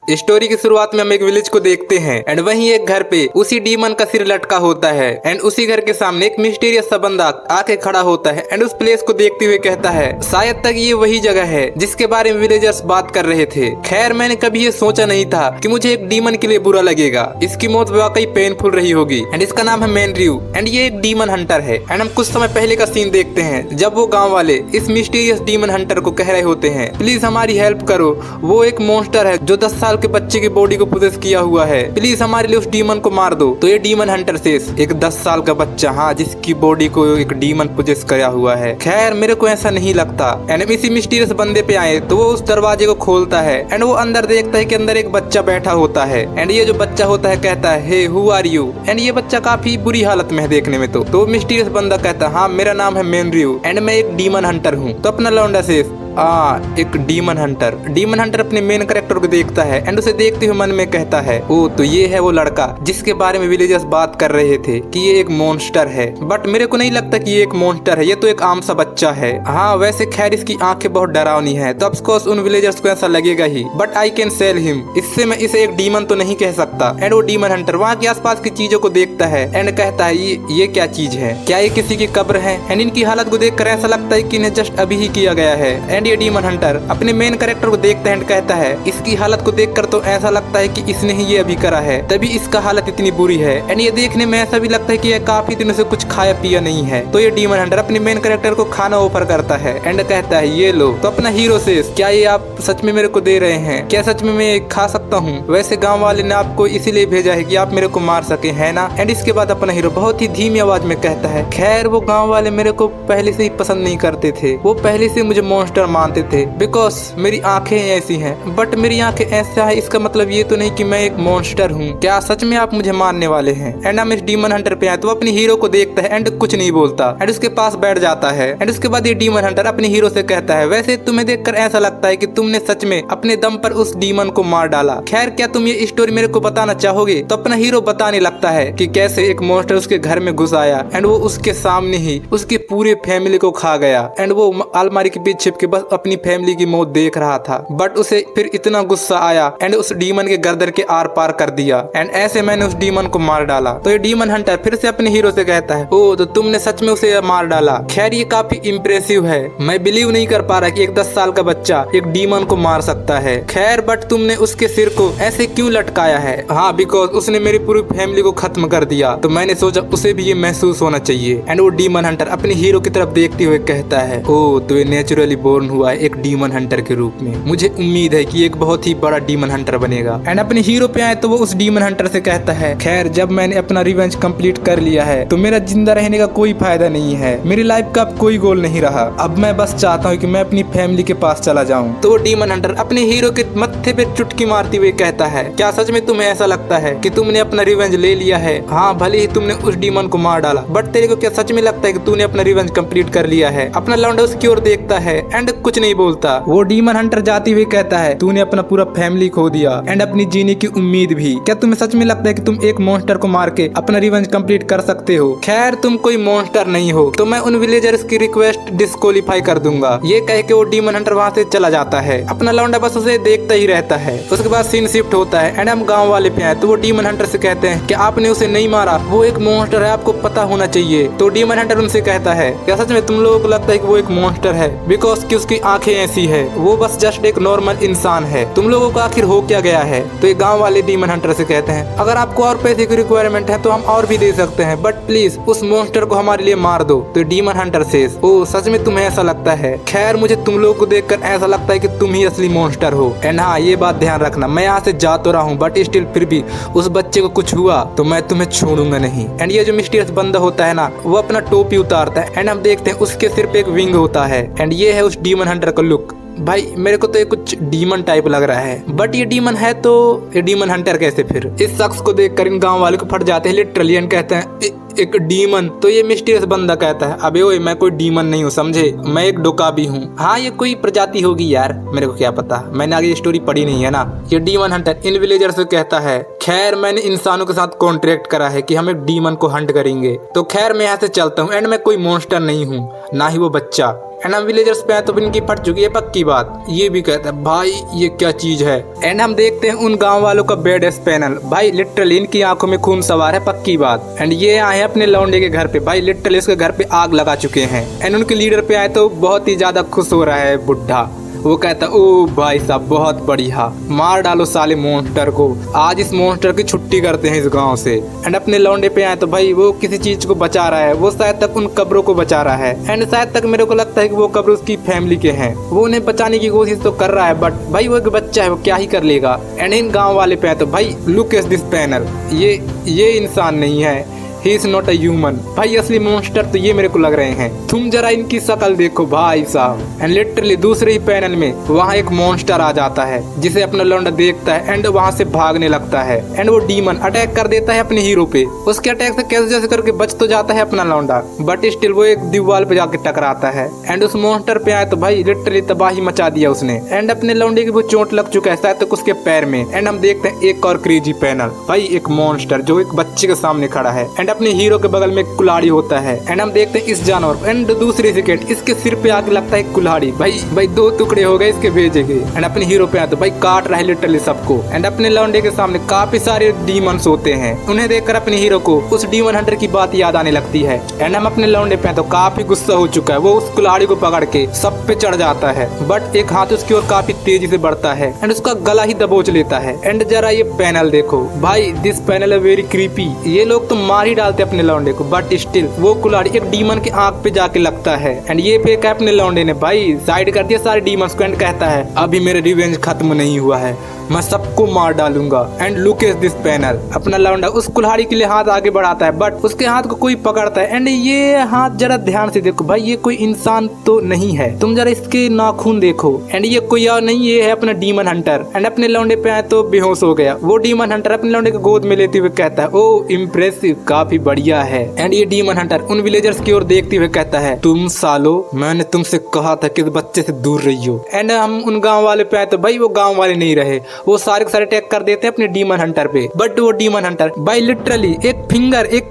Story की शुरुआत में हम एक विलेज को देखते हैं एंड वहीं एक घर पे उसी डीमन का सिर लटका होता है एंड उसी घर के सामने एक मिस्टीरियस सा बंदा आके खड़ा होता है एंड उस प्लेस को देखते हुए कहता है शायद तक ये वही जगह है जिसके बारे में विलेजर्स बात कर रहे थे। खैर मैंने कभी ये सोचा नहीं था कि मुझे एक डीमन के लिए बुरा लगेगा। इसकी मौत वाकई पेनफुल रही होगी एंड इसका नाम है मैनड्र्यू एंड ये एक डीमन हंटर है। एंड हम कुछ समय पहले का सीन देखते हैं जब वो गाँव वाले इस मिस्टीरियस डीमन हंटर को कह रहे होते हैं प्लीज हमारी हेल्प करो, वो एक मॉन्स्टर है जो 10 साल के बच्चे की बॉडी को पोजेस किया हुआ है, प्लीज हमारे लिए उस डीमन को मार दो। तो ये डीमन हंटर से एक 10 साल का बच्चा, हाँ, जिसकी बॉडी को एक डीमन पोजेस किया हुआ है। खैर मेरे को ऐसा नहीं लगता एंड इसी मिस्टीरियस बंदे पे आए तो वो उस दरवाजे को खोलता है एंड वो अंदर देखता है कि अंदर एक बच्चा बैठा होता है एंड ये जो बच्चा होता है कहता है हे हु आर यू एंड ये बच्चा काफी बुरी हालत में है देखने में। तो मिस्टीरियस बंदा कहता है हाँ मेरा नाम है मैनड्र्यू एंड मैं एक डीमन हंटर हूँ। तो अपना लौंडा से एक डीमन हंटर अपने मेन कैरेक्टर को देखता है एंड उसे देखते हुए मन में कहता है ओ तो ये है वो लड़का जिसके बारे में विलेजर्स बात कर रहे थे कि ये एक मॉन्स्टर है। बट मेरे को नहीं लगता कि ये एक मॉन्स्टर है, ये तो एक आम सा बच्चा है। हाँ वैसे खैर इसकी आंखें बहुत डरावनी है तो ऑफकोर्स उन विलेजर्स को ऐसा लगेगा ही, but I can sell him, इससे मैं इसे एक डीमन तो नहीं कह सकता। एंड वो डीमन हंटर वहाँ के आसपास की चीजों को देखता है एंड कहता है ये क्या चीज है, क्या ये किसी की कब्र है? एंड इनकी हालत को देख कर ऐसा लगता है कि इन्हें जस्ट अभी ही किया गया है। एंड ये डीमन हंटर अपने मेन कैरेक्टर को देखता है एंड कहता है इसकी हालत को देखकर तो ऐसा लगता है कि इसने ही ये अभी करा है तभी इसका हालत इतनी बुरी है। एंड ये देखने में ऐसा भी लगता है कि ये काफी दिनों से कुछ खाया पिया नहीं है। तो ये डीमन हंटर अपने मेन कैरेक्टर को खाना ऑफर करता है एंड कहता है ये लो। तो अपना हीरो से क्या ये आप सच में मेरे को दे रहे हैं, क्या सच में मैं खा सकता हूँ? वैसे गाँव वाले ने आपको इसीलिए भेजा है कि आप मेरे को मार सके, है ना? एंड इसके बाद अपना हीरो बहुत ही धीमी आवाज में कहता है खैर वो गाँव वाले मेरे को पहले से ही पसंद नहीं करते थे, वो पहले से मुझे मॉन्स्टर मानते थे बिकॉज मेरी आंखें ऐसी हैं। बट मेरी आंखें ऐसा है इसका मतलब ये तो नहीं कि मैं एक मॉन्स्टर हूँ, क्या सच में आप मुझे मारने वाले हैं? एंड हम इस डीमन हंटर पे आए तो अपने हीरो को देखता है एंड कुछ नहीं बोलता एंड उसके पास बैठ जाता है। एंड उसके बाद ये डीमन हंटर अपने हीरो से कहता है वैसे तुम्हें देखकर ऐसा लगता है कि तुमने सच में अपने दम पर उस डीमन को मार डाला, खैर क्या तुम ये स्टोरी मेरे को बताना चाहोगे? तो अपना हीरो बताने लगता है कि कैसे एक मॉन्स्टर उसके घर में घुस आया एंड वो उसके सामने ही उसकी पूरी फैमिली को खा गया एंड वो अलमारी के पीछे छिप के बस अपनी फैमिली की मौत देख रहा था। बट उसे फिर इतना गुस्सा आया एंड उस डीमन के गर्दन के आर पार कर दिया एंड ऐसे मैंने उस डीमन को मार डाला। तो ये डीमन हंटर फिर से अपने हीरो से कहता है ओ तो तुमने सच में उसे मार डाला, खैर ये काफी इम्प्रेसिव है, मैं बिलीव नहीं कर पा रहा कि एक 10 साल का बच्चा एक डीमन को मार सकता है। खैर बट तुमने उसके सिर को ऐसे क्यों लटकाया है? हाँ बिकॉज उसने मेरी पूरी फैमिली को खत्म कर दिया तो मैंने सोचा उसे भी ये महसूस होना चाहिए। एंड वो डीमन हंटर अपने हीरो की तरफ देखते हुए कहता है ओ तो ये नेचुरली बोर्न हुआ है एक डीमन हंटर के रूप में, मुझे उम्मीद है कि एक बहुत ही बड़ा डीमन हंटर बनेगा। एंड अपने हीरो पे आए तो वो उस डीमन हंटर से कहता है खैर जब मैंने अपना रिवेंज कंप्लीट कर लिया है तो मेरा जिंदा रहने का कोई फायदा नहीं है, मेरी लाइफ का अब कोई गोल नहीं रहा, अब मैं बस चाहता हूँ कि मैं अपनी फैमिली के पास चला जाऊँ। तो वो डीमन हंटर अपने हीरो के मत्थे पे चुटकी मारते हुए कहता है क्या सच में तुम्हें ऐसा लगता है कि तुमने अपना रिवेंज ले लिया है? हाँ भले ही तुमने उस डीमन को मार डाला बट तेरे को क्या सच में लगता है कि तूने अपना रिवेंज कंप्लीट कर लिया है? अपना लौंडा उसकी ओर देखता है एंड कुछ नहीं बोलता। वो डीमन हंटर जाते हुए कहता है तूने अपना पूरा फैमिली खो दिया एंड अपनी जीने की उम्मीद भी, क्या तुम्हें सच में लगता है कि तुम एक मॉन्स्टर को मार के अपना रिवेंज कंप्लीट कर सकते हो? खैर तुम कोई मॉन्स्टर नहीं हो तो मैं उन विलेजर्स की रिक्वेस्ट डिस्क्वालीफाई कर दूंगा। ये कह के वो डीमन हंटर वहाँ से चला जाता है। अपना लौंडा बस उसे देखता ही रहता है। उसके बाद सीन शिफ्ट होता है एंड हम गाँव वाले पे आए तो वो डीमन हंटर से कहते हैं कि आपने उसे नहीं मारा, वो एक मॉन्स्टर है, आपको पता होना चाहिए। तो डीमन हंटर उनसे कहता है क्या सच में तुम लोगों को लगता है कि वो एक मॉन्स्टर है बिकॉज की उसकी आंखें ऐसी है, वो बस जस्ट एक नॉर्मल इंसान है, तुम लोगों को आखिर हो क्या गया है? तो ये गांव वाले डीमन हंटर से कहते हैं अगर आपको और पैसे की रिक्वायरमेंट है तो हम और भी दे सकते हैं बट प्लीज उस मॉन्स्टर को हमारे लिए मार दो। तो डीमन हंटर से ओ सच में तुम्हें ऐसा लगता है? खैर मुझे तुम लोगों को देखकर ऐसा लगता है कि तुम ही असली मॉन्स्टर हो। एंड हाँ ये बात ध्यान रखना मैं यहाँ से जा तो रहा हूँ बट स्टिल फिर भी उस बच्चे को कुछ हुआ तो मैं तुम्हें छोड़ूंगा नहीं। एंड ये जो मिस्टीरियस बंदा होता है ना वो अपना टोपी उतारता है एंड हम देखते हैं उसके सिर पे एक विंग होता है एंड ये है उस डीमन हंटर का लुक। भाई मेरे को तो ये कुछ डीमन टाइप लग रहा है बट ये डीमन है तो ये डीमन हंटर कैसे? फिर इस शख्स को देखकर इन गांव वाले को फट जाते हैं लिटरली एंड कहते हैं एक डीमन। तो ये मिस्टीरियस बंदा कहता है अबे ओए मैं कोई डीमन नहीं हूँ समझे, मैं एक डोका भी हूँ। हाँ ये कोई प्रजाति होगी यार, मेरे को क्या पता, मैंने आगे ये स्टोरी पढ़ी नहीं है ना। ये डीमन हंटर इन विलेजर से कहता है खैर मैंने इंसानों के साथ कॉन्ट्रैक्ट करा है कि हम एक डीमन को हंट करेंगे तो खैर मैं यहाँ से चलता हूँ एंड मैं कोई मॉन्स्टर नहीं हूँ ना ही वो बच्चा। एंड हम विलेजर्स पे आए तो इनकी फट चुकी है पक्की बात। ये भी कहता है भाई ये क्या चीज है। एंड हम देखते हैं उन गांव वालों का बेड पैनल। भाई लिटरली इनकी आंखों में खून सवार है पक्की बात। एंड ये आए अपने लौंडे के घर पे। भाई लिटरली इसके घर पे आग लगा चुके हैं। एंड उनके लीडर पे आए तो बहुत ही ज्यादा खुश हो रहा है बुढ़ा। वो कहता ओ भाई साहब बहुत बढ़िया, मार डालो साले मॉन्स्टर को, आज इस मॉन्स्टर की छुट्टी करते हैं इस गांव से। एंड अपने लौंडे पे आए तो भाई वो किसी चीज को बचा रहा है, वो शायद तक उन कब्रों को बचा रहा है। एंड शायद तक मेरे को लगता है कि वो कब्र उसकी फैमिली के हैं। वो उन्हें बचाने की कोशिश तो कर रहा है बट भाई वो एक बच्चा है, वो क्या ही कर लेगा। एंड इन गाँव वाले पे आए तो भाई लुक एट दिस पैनल, ये इंसान नहीं है, he is not a human. भाई असली मॉन्स्टर तो ये मेरे को लग रहे हैं। तुम जरा इनकी शक्ल देखो भाई साहब। एंड लिटरली दूसरे ही पैनल में वहाँ एक मॉन्स्टर आ जाता है जिसे अपना लौंडा देखता है एंड वहाँ से भागने लगता है। एंड वो डीमन अटैक कर देता है अपने हीरो पे। उसके अटैक से कैसे जैसे करके बच तो जाता है अपना लौंडा बट स्टिल वो एक दीवार पे जाके टकराता है। एंड उस मॉन्स्टर पे आए तो भाई लिटरली तबाही मचा दिया उसने। एंड अपने लौंडे की वो चोट लग चुका है शायद तक उसके पैर में। एंड हम देखते हैं एक और क्रेजी पैनल। भाई एक मॉन्स्टर जो एक बच्चे के सामने खड़ा है एंड अपने हीरो के बगल में एक कुल्हाड़ी होता है। एंड हम देखते हैं इस जानवर एंड दूसरी सेकंड इसके सिर पे आके लगता है कुल्हाड़ी। भाई दो टुकड़े हो गए इसके भेजे के। एंड अपने हीरो पे आते भाई काट रहा है लिटरली सबको। एंड अपने लौंडे के सामने काफी सारे डीमंस होते हैं। उन्हें देखकर अपने हीरो को उस डीमन हंटर की बात याद आने लगती है। एंड हम अपने लौंडे पे तो काफी गुस्सा हो चुका है। वो उस कुल्हाड़ी को पकड़ के सब पे चढ़ जाता है बट एक हाथ उसकी ओर काफी तेजी से बढ़ता है एंड उसका गला ही दबोच लेता है। एंड जरा ये पैनल देखो भाई, दिस पैनल है वेरी क्रीपी। ये लोग तो मार ही डालते अपने लौंडे को बट स्टिल वो कुल्हाड़ी एक डीमन के आंख पे जाके लगता है। एंड ये फेंका अपने लौंडे ने भाई साइड कर दिया सारे डीमंस को। एंड कहता है अभी मेरा रिवेंज खत्म नहीं हुआ है, मैं सबको मार डालूंगा। And look at this panel. अपना लौंडा उस कुल्हाड़ी के लिए हाथ आगे बढ़ाता है बट उसके हाथ को कोई पकड़ता है। एंड ये हाथ जरा ध्यान से देखो भाई, ये कोई इंसान तो नहीं है, तुम जरा इसके नाखून देखो। एंड ये कोई और नहीं, ये है अपना डीमन हंटर। एंड अपने लौंडे पे आए तो बेहोश हो गया। वो डीमन हंटर अपने लौंडे को गोद में लेते हुए कहता है ओ इम्प्रेसिव, काफी बढ़िया है। एंड ये डीमन हंटर उन विलेजर्स की ओर देखते हुए कहता है तुम सालो, मैंने तुमसे कहा था कि इस बच्चे से दूर रहियो। एंड हम उन गाँव वाले पे आए तो भाई वो गाँव वाले नहीं रहे, वो सारे के सारे अटैक कर देते हैं अपने डीमन हंटर पे। बट वो डीमन हंटर भाई लिटरली एक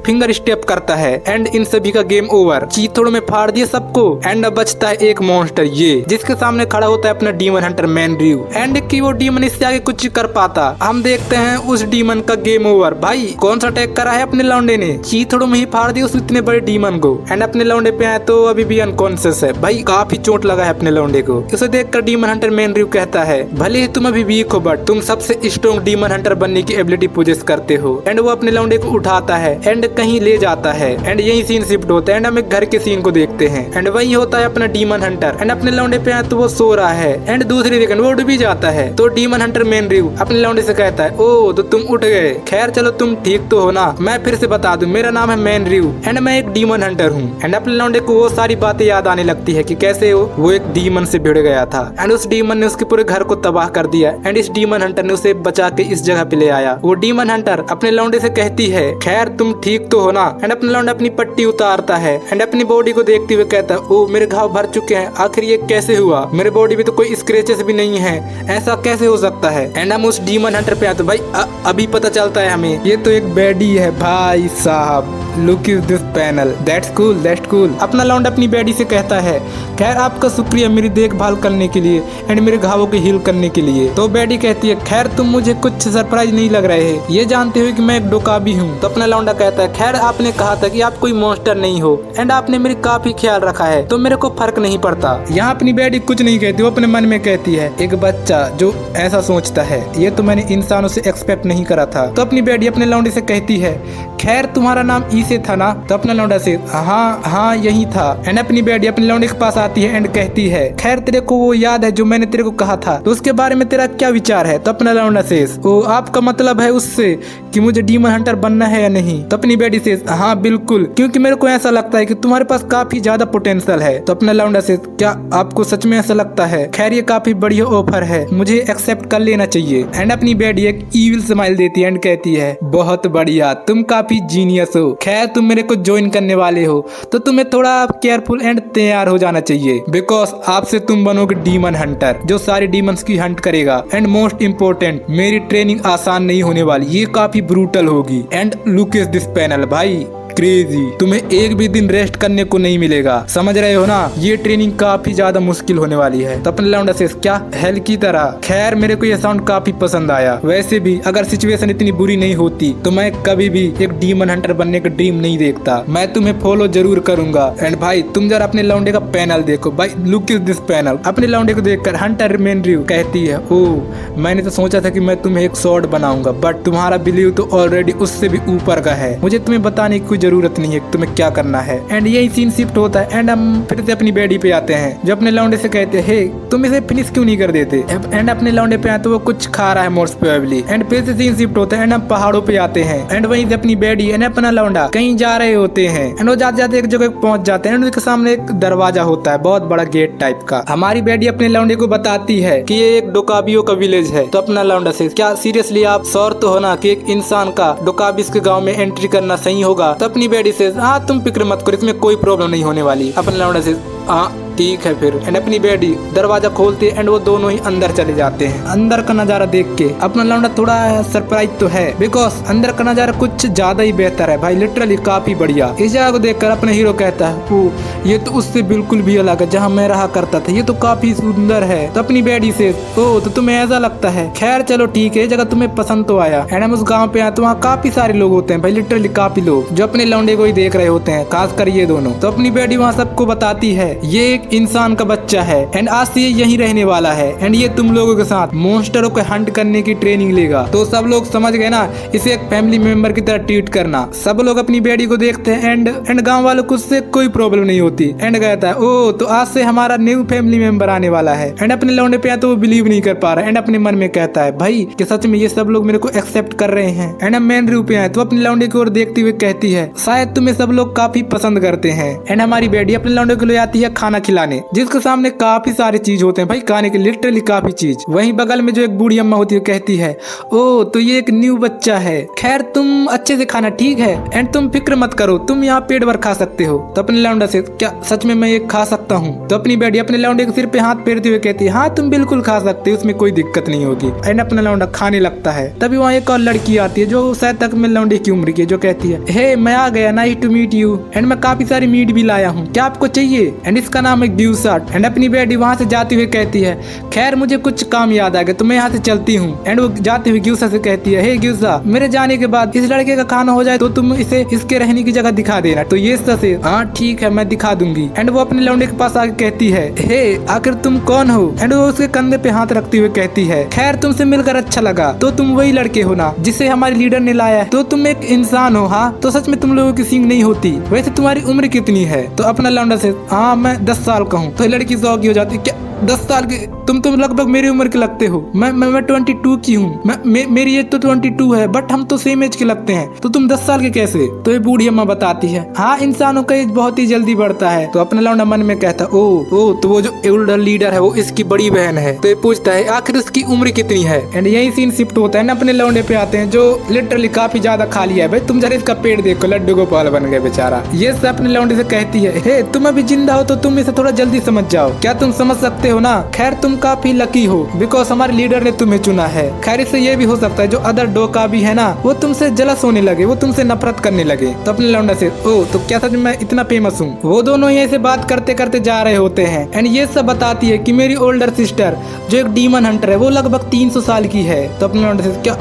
फिंगर स्टेप करता है एंड इन सभी का गेम ओवर। चीथड़ों में फाड़ दिया सबको। एंड अब बचता है एक मॉन्स्टर ये, जिसके सामने खड़ा होता है अपना डीमन हंटर मैनड्र्यू। एंड की वो डीमन इससे आगे कुछ कर पाता। हम देखते हैं उस डीमन का गेम ओवर। भाई कौन सा अटैक करा है अपने लौंडे ने, चीथड़ों में ही फाड़ दिया उस इतने बड़े डीमन को। एंड अपने लौंडे पे आए तो अभी भी अनकॉन्शियस है। भाई काफी चोट लगा है अपने लौंडे को। उसे देखकर डीमन हंटर मैनड्र्यू कहता है भले ही तुम अभी वीक हो बट तुम सबसे स्ट्रॉन्ग डीमन हंटर बनने की एबिलिटी पोजेस करते हो। एंड वो अपने लौंडे को उठाता है एंड कहीं ले जाता है। एंड यही सीन शिफ्ट होता है। एंड हम एक घर के सीन को देखते हैं एंड वही होता है अपना डीमन हंटर। एंड अपने लौंडे पे आए तो वो सो रहा है एंड दूसरी सेकंड वो उठ भी जाता है। तो डीमन हंटर मैनड्र्यू अपने लौंडे से कहता है ओ तो तुम उठ गए, खैर चलो तुम ठीक तो हो ना। मैं फिर से बता दूं मेरा नाम है मैनड्र्यू एंड मैं एक डीमन हंटर हूँ। एंड अपने लौंडे को वो सारी बातें याद आने लगती है कि कैसे वो एक डीमन से भिड़ गया था एंड उस डीमन ने उसके पूरे घर को तबाह कर दिया। एंड इस डीमन हंटर ने उसे बचा के इस जगह पे ले आया। वो डीमन हंटर अपने लौंडे से कहती है खैर तुम ठीक तो हो ना। एंड अपना लौंडा अपनी पट्टी उतारता है एंड अपनी बॉडी को देखते हुए कहता है ओ मेरे घाव भर चुके हैं, आखिर ये कैसे हुआ, मेरे बॉडी में तो कोई स्क्रैचेस भी नहीं है, ऐसा कैसे हो सकता है। एंड हम उस डीमन हंटर पे आते भाई अभी पता चलता है हमें ये तो एक बैडी है भाई साहब। Look is this panel, that's cool. अपना लौंडा अपनी बैडी से कहता है खैर आपका शुक्रिया मेरी देखभाल करने के लिए एंड मेरे घावों की हील करने के लिए। तो बैडी कहती है खैर तुम मुझे कुछ सरप्राइज नहीं लग रहे हैं, ये जानते हुए कि मैं एक डोकाबी हूँ। तो अपना लौंडा कहता है खैर आपने कहा था कि आप कोई मॉन्स्टर नहीं हो एंड आपने मेरी काफी ख्याल रखा है तो मेरे को फर्क नहीं पड़ता। यहाँ अपनी बैडी कुछ नहीं कहती, वो अपने मन में कहती है एक बच्चा जो ऐसा सोचता है ये तो मैंने इंसानों से एक्सपेक्ट नहीं करा था। तो अपनी बैडी अपने लौंडे से कहती है खैर तुम्हारा नाम ईसे था ना। तो अपना लौंडा से हाँ यही था। एंड अपनी बैडी अपने लौंडे के पास आती है एंड कहती है खैर तेरे को वो याद है जो मैंने तेरे को कहा था, तो उसके बारे में तेरा क्या विचार है। तो अपना लौंडा से ओ आपका मतलब है उससे कि मुझे डीमन हंटर बनना है या नहीं। तो अपनी बैडी से हाँ बिल्कुल, क्योंकि मेरे को ऐसा लगता है कि तुम्हारे पास काफी ज्यादा पोटेंशियल है। तो अपना लौंडा से क्या आपको सच में ऐसा लगता है, खैर ये काफी बढ़िया ऑफर है, मुझे एक्सेप्ट कर लेना चाहिए। एंड अपनी बैडी एक ईविल स्माइल देती है एंड कहती है बहुत बढ़िया, तुम काफी जीनियस हो, खैर तुम मेरे को ज्वाइन करने वाले हो तो तुम्हें थोड़ा केयरफुल एंड तैयार हो जाना चाहिए बिकॉज आपसे तुम बनोगे डीमन हंटर जो सारे डीमंस की हंट करेगा। एंड मोस्ट इम्पोर्टेंट मेरी ट्रेनिंग आसान नहीं होने वाली, ये काफी ब्रूटल होगी। And look is this panel, भाई क्रेजी, तुम्हें एक भी दिन रेस्ट करने को नहीं मिलेगा, समझ रहे हो ना। ये ट्रेनिंग काफी ज्यादा मुश्किल होने वाली है। तो अपने लौंडा से क्या हेल की तरह। खैर मेरे को ये साउंड काफी पसंद आया। वैसे भी अगर सिचुएशन इतनी बुरी नहीं होती तो मैं कभी भी एक डीमन हंटर बनने का ड्रीम नहीं देखता। मैं तुम्हें फॉलो जरूर करूंगा। एंड भाई तुम जरा अपने लौंडे का पैनल देखो भाई, लुक इज दिस पैनल। अपने लौंडे को देखकर हंटर मेनरियो कहती है, ओह मैंने तो सोचा था कि मैं तुम्हें एक स्वॉर्ड बनाऊंगा, बट तुम्हारा बिलीव तो ऑलरेडी उससे भी ऊपर का है। मुझे तुम्हें बताने की कोई जरूरत नहीं है तुम्हें क्या करना है। एंड यही सीन शिफ्ट होता है एंड हम फिर से अपनी बेडी पे आते हैं, जो अपने लौंडे से कहते हैं, हे तुम इसे फिनिश क्यों नहीं कर देते। एंड अपने लौंडे पे आए तो वो कुछ खा रहा है मोस्ट प्रोबेबली। एंड फिर से सीन शिफ्ट होता है एंड हम पहाड़ों पे आते हैं एंड वहीं से अपनी बेडी एंड अपना लौंडा कहीं जा रहे होते हैं एंड वो जाते जाते एक जगह पहुंच जाते हैं एंड उनके सामने एक दरवाजा होता है, बहुत बड़ा गेट टाइप का। हमारी बेडी अपने लौंडे को बताती है कि ये एक डोकाबियों का विलेज है। तो अपना लौंडा से, क्या सीरियसली आप श्योर तो हो ना कि एक इंसान का डोकाबिस के गांव में एंट्री करना सही होगा। तो अपनी बेडी से, हाँ तुम फिक्र मत करो, इसमें कोई प्रॉब्लम नहीं होने वाली। अपने लौंडा से, हाँ ठीक है फिर। एंड अपनी बेडी दरवाजा खोलते एंड वो दोनों ही अंदर चले जाते हैं। अंदर का नजारा देख के अपना लौंडा थोड़ा सरप्राइज तो है, बिकॉज अंदर का नजारा कुछ ज्यादा ही बेहतर है भाई, लिटरली काफी बढ़िया। इस जगह को देखकर अपने हीरो कहता है, ओ ये तो उससे बिल्कुल भी अलग है जहाँ मैं रहा करता था, ये तो काफी सुंदर है। तो अपनी बेडी से, ओ तो तुम्हें ऐसा लगता है, खैर चलो ठीक है, जगह तुम्हें पसंद तो आया। एंड हम उस गाँव पे आए तो वहाँ काफी सारे लोग होते हैं भाई, लिटरली काफी लोग जो अपने लौंडे को ही देख रहे होते हैं, खासकर ये दोनों। तो अपनी बेडी वहाँ सबको बताती है ये एक इंसान का बच्चा है एंड आज से ये यहीं रहने वाला है एंड ये तुम लोगों के साथ मॉन्स्टरों को हंट करने की ट्रेनिंग लेगा। तो सब लोग समझ गए ना, इसे एक फैमिली मेंबर की तरह ट्रीट करना। सब लोग अपनी बेडी को देखते हैं एंड गांव वालों को उससे कोई प्रॉब्लम नहीं होती। एंड कहता है, ओ तो आज से हमारा न्यू फैमिली मेंबर आने वाला है। एंड अपने लौंडे पे तो वो बिलीव नहीं कर पा रहा एंड अपने मन में कहता है, भाई कि सच में ये सब लोग मेरे को एक्सेप्ट कर रहे हैं। एंड हम मेन रूप पे आए तो अपने लौंडे की ओर देखते हुए कहती है, शायद तुम्हें सब लोग काफी पसंद करते हैं। एंड हमारी बेडी अपने लौंडे को ले आती है खाना खिलाने, जिसके सामने काफी सारे चीज होते हैं भाई खाने के, लिटरली काफी चीज। वहीं बगल में जो एक बूढ़ी अम्मा होती है कहती है, ओ तो ये एक न्यू बच्चा है, खैर तुम अच्छे से खाना ठीक है एंड तुम फिक्र मत करो, तुम यहाँ पेट भर खा सकते हो। तो अपने लौंडा से, क्या सच में मैं ये खा सकता हूँ। तो अपनी बेटी अपने लौंडे के सिर पे हाथ फेरते हुए कहती है, हाँ तुम बिल्कुल खा सकते हो, उसमें कोई दिक्कत नहीं होगी। एंड अपना लौंडा खाने लगता है। तभी वहाँ एक और लड़की आती है जो शायद तक में लौंडे की उम्र की है, जो कहती है, हे मैं आ गया, nice to meet you and मैं काफी सारी मीट भी लाया हूँ, क्या आपको चाहिए। एंड इसका नाम है ग्यूसाट। एंड अपनी बेटी वहाँ से जाती हुई कहती है, खैर मुझे कुछ काम याद आ गया तो मैं यहाँ से चलती हूँ। एंड वो जाती हुई ग्यूसा से कहती है, हे ग्यूसा मेरे जाने के बाद इस लड़के का खाना हो जाए तो तुम इसे इसके रहने की जगह दिखा देना। तो ये से, हाँ ठीक है मैं दिखा दूंगी। एंड वो अपने लौंडे के पास आके कहती है, हे आखिर तुम कौन हो। एंड वो उसके कंधे पे हाथ रखते हुए कहती है, खैर तुमसे मिलकर अच्छा लगा, तो तुम वही लड़के हो ना जिसे हमारे लीडर ने लाया है। तो तुम एक इंसान हो, हाँ तो सच में तुम लोगों की सींग नहीं होती। वैसे तुम्हारी उम्र कितनी है। तो अपना लौंडा से, हाँ मैं 10 साल का हूँ। तो लड़की सौगी हो जाती, क्या 10 साल के, तुम लगभग मेरी उम्र के लगते हो। मैं 22 की हूँ, मेरी एज तो 22 है, बट हम तो सेम एज के लगते हैं, तो तुम 10 साल के कैसे। तो ये बूढ़ी अम्मा बताती है, हाँ इंसानों का एज बहुत ही जल्दी बढ़ता है। तो अपना लौंडा मन में कहता, ओ तो वो जो एल्डर लीडर है वो इसकी बड़ी बहन है। तो ये पूछता है आखिर उसकी उम्र कितनी है। एंड यही सीन शिफ्ट होता है ना, अपने लौंडे पे आते हैं जो लिटरली काफी ज्यादा खा लिया है भाई, तुम जरा इसका पेट देखो, लड्डू गोपाल बन गए बेचारा। ये सब अपने लौंडे से कहती है, हे तुम अभी जिंदा हो तो तुम इसे थोड़ा जल्दी समझ जाओ, क्या तुम समझ सकते हो ना। खैर तुम काफी लकी हो बिकॉज हमारे लीडर ने तुम्हें चुना है। खैर इससे ये भी हो सकता है जो अदर डोका भी है ना वो तुमसे जलस होने लगे, वो तुमसे नफरत करने लगे। तो अपने लौंडा से, ओ तो क्या सच में इतना फेमस हूँ। वो दोनों ही ऐसे बात करते करते जा रहे होते हैं। एंड ये सब बताती है कि मेरी ओल्डर सिस्टर जो एक डीमन हंटर है वो लगभग 300 साल की है। तो अपने लौंडे से, क्या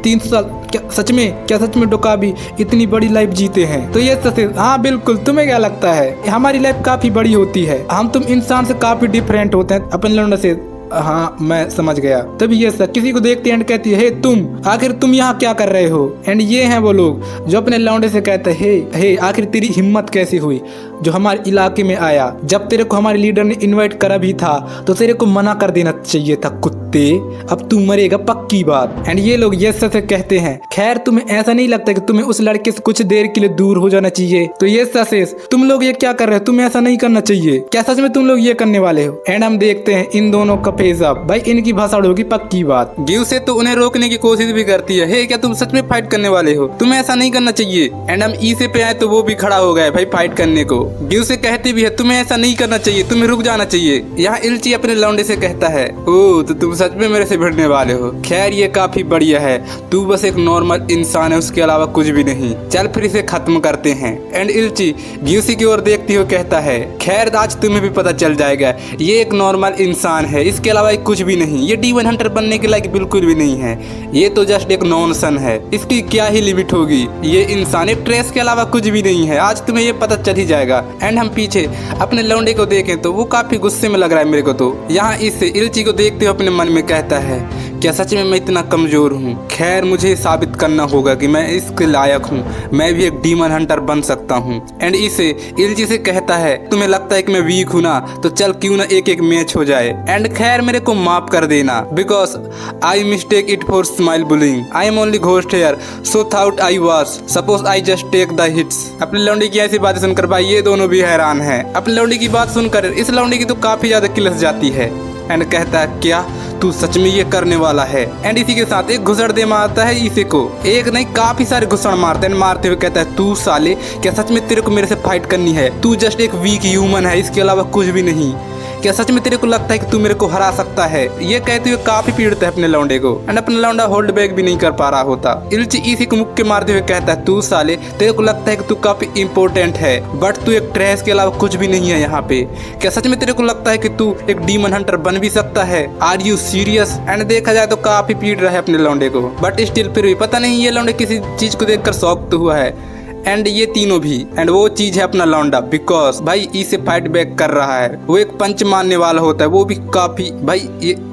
300 साल, क्या सच में डोकाबी इतनी बड़ी लाइफ जीते हैं। तो ये सच है, हाँ बिल्कुल। तुम्हें क्या लगता है, हमारी लाइफ काफी बड़ी होती है, हम तुम इंसान से काफी डिफरेंट होते हैं। अपने लौंडा से, हाँ मैं समझ गया। तभी ये सर किसी को देखते एंड कहती है, हे तुम आखिर तुम यहाँ क्या कर रहे हो। एंड ये हैं वो लोग जो अपने लौंडे से कहते हैं, हे आखिर तेरी हिम्मत कैसी हुई जो हमारे इलाके में आया। जब तेरे को हमारे लीडर ने इनवाइट करा भी था तो तेरे को मना कर देना चाहिए था कुत्ते, अब तू मरेगा पक्की बात। एंड ये लोग ये सच कहते हैं, खैर तुम्हें ऐसा नहीं लगता कि तुम्हें उस लड़के से कुछ देर के लिए दूर हो जाना चाहिए। तो ये सच तुम लोग ये क्या कर रहे हो, तुम्हें ऐसा नहीं करना चाहिए, क्या सच में तुम लोग ये करने वाले हो। एंड हम देखते हैं इन दोनों का फेस अप, भाई इनकी भाषण होगी पक्की बात। गिव से तो उन्हें रोकने की कोशिश भी करती है, हे क्या तुम सच में फाइट करने वाले हो, तुम्हें ऐसा नहीं करना चाहिए। एंड हम ई से पे आए तो वो भी खड़ा हो गए भाई फाइट करने को। ग्यूसे कहती भी है तुम्हें ऐसा नहीं करना चाहिए, तुम्हें रुक जाना चाहिए। यहाँ इल्ची अपने लौंडे से कहता है ओ तो तुम सच में मेरे से भिड़ने वाले हो। खैर ये काफी बढ़िया है, तू बस एक नॉर्मल इंसान है, उसके अलावा कुछ भी नहीं। चल फिर इसे खत्म करते हैं। एंड इल्ची ग्यूसी की ओर देखती हुए कहता है खैर आज तुम्हें भी पता चल जाएगा, ये एक नॉर्मल इंसान है, इसके अलावा कुछ भी नहीं। ये डीमन हंटर बनने के लायक बिल्कुल भी नहीं है, ये तो जस्ट एक नॉनसन है, इसकी क्या ही लिमिट होगी। ये इंसान एक ट्रेस के अलावा कुछ भी नहीं है, आज तुम्हें ये पता चल ही जाएगा। एंड हम पीछे अपने लौंडे को देखें तो वो काफी गुस्से में लग रहा है मेरे को। तो यहाँ इससे इल्ची को देखते हुए अपने मन में कहता है क्या सच में मैं इतना कमजोर हूँ? खैर मुझे साबित करना होगा कि मैं इसके लायक हूँ, मैं भी एक डीमन हंटर बन सकता हूँ। एंड इसे इल्ची से कहता है तुम्हें लगता है कि मैं वीक हूँ ना, तो चल क्यों ना एक एक मैच हो जाए। एंड खैर मेरे को माफ कर देना, because I mistake it for smile bullying, I am only ghost here so thought I was, suppose I just take the hits. अपने लौंडे की ऐसी बातें सुनकर भाई ये दोनों भी हैरान है। अपने लौंडे की बात सुनकर इस लौंडे की तो काफी ज्यादा किलस जाती है। एंड कहता है क्या तू सच में ये करने वाला है? एंड इसी के साथ एक घुसड़ दे मारता है इसे को, एक नहीं काफी सारे घुसड़ मारते हैं। मारते हुए कहता है तू साले क्या सच में तेरे को मेरे से फाइट करनी है? तू जस्ट एक वीक ह्यूमन है, इसके अलावा कुछ भी नहीं। क्या सच में तेरे को लगता है कि तू मेरे को हरा सकता है? ये कहते हुए काफी पीड़ता है अपने लौंडे को। एंड अपना लौंडा होल्ड बैक भी नहीं कर पा रहा होता। इल्ची इसी को मुक्के मारते हुए कहता है तू साले तेरे को लगता है कि तू काफी इंपॉर्टेंट है, बट तू एक ट्रैश के अलावा कुछ भी नहीं है यहाँ पे। क्या सच में तेरे को लगता है कि तू एक डीमन हंटर बन भी सकता है? Are you serious? एंड देखा जाए तो काफी पीड़ रहा है अपने लौंडे को, बट स्टिल फिर भी पता नहीं ये लौंडे किसी चीज को देखकर शॉक तो हुआ है। एंड ये तीनों भी, एंड वो चीज है अपना लौंडा, बिकॉज भाई इसे फाइट बैक कर रहा है। वो एक पंच मारने वाला होता है, वो भी काफी भाई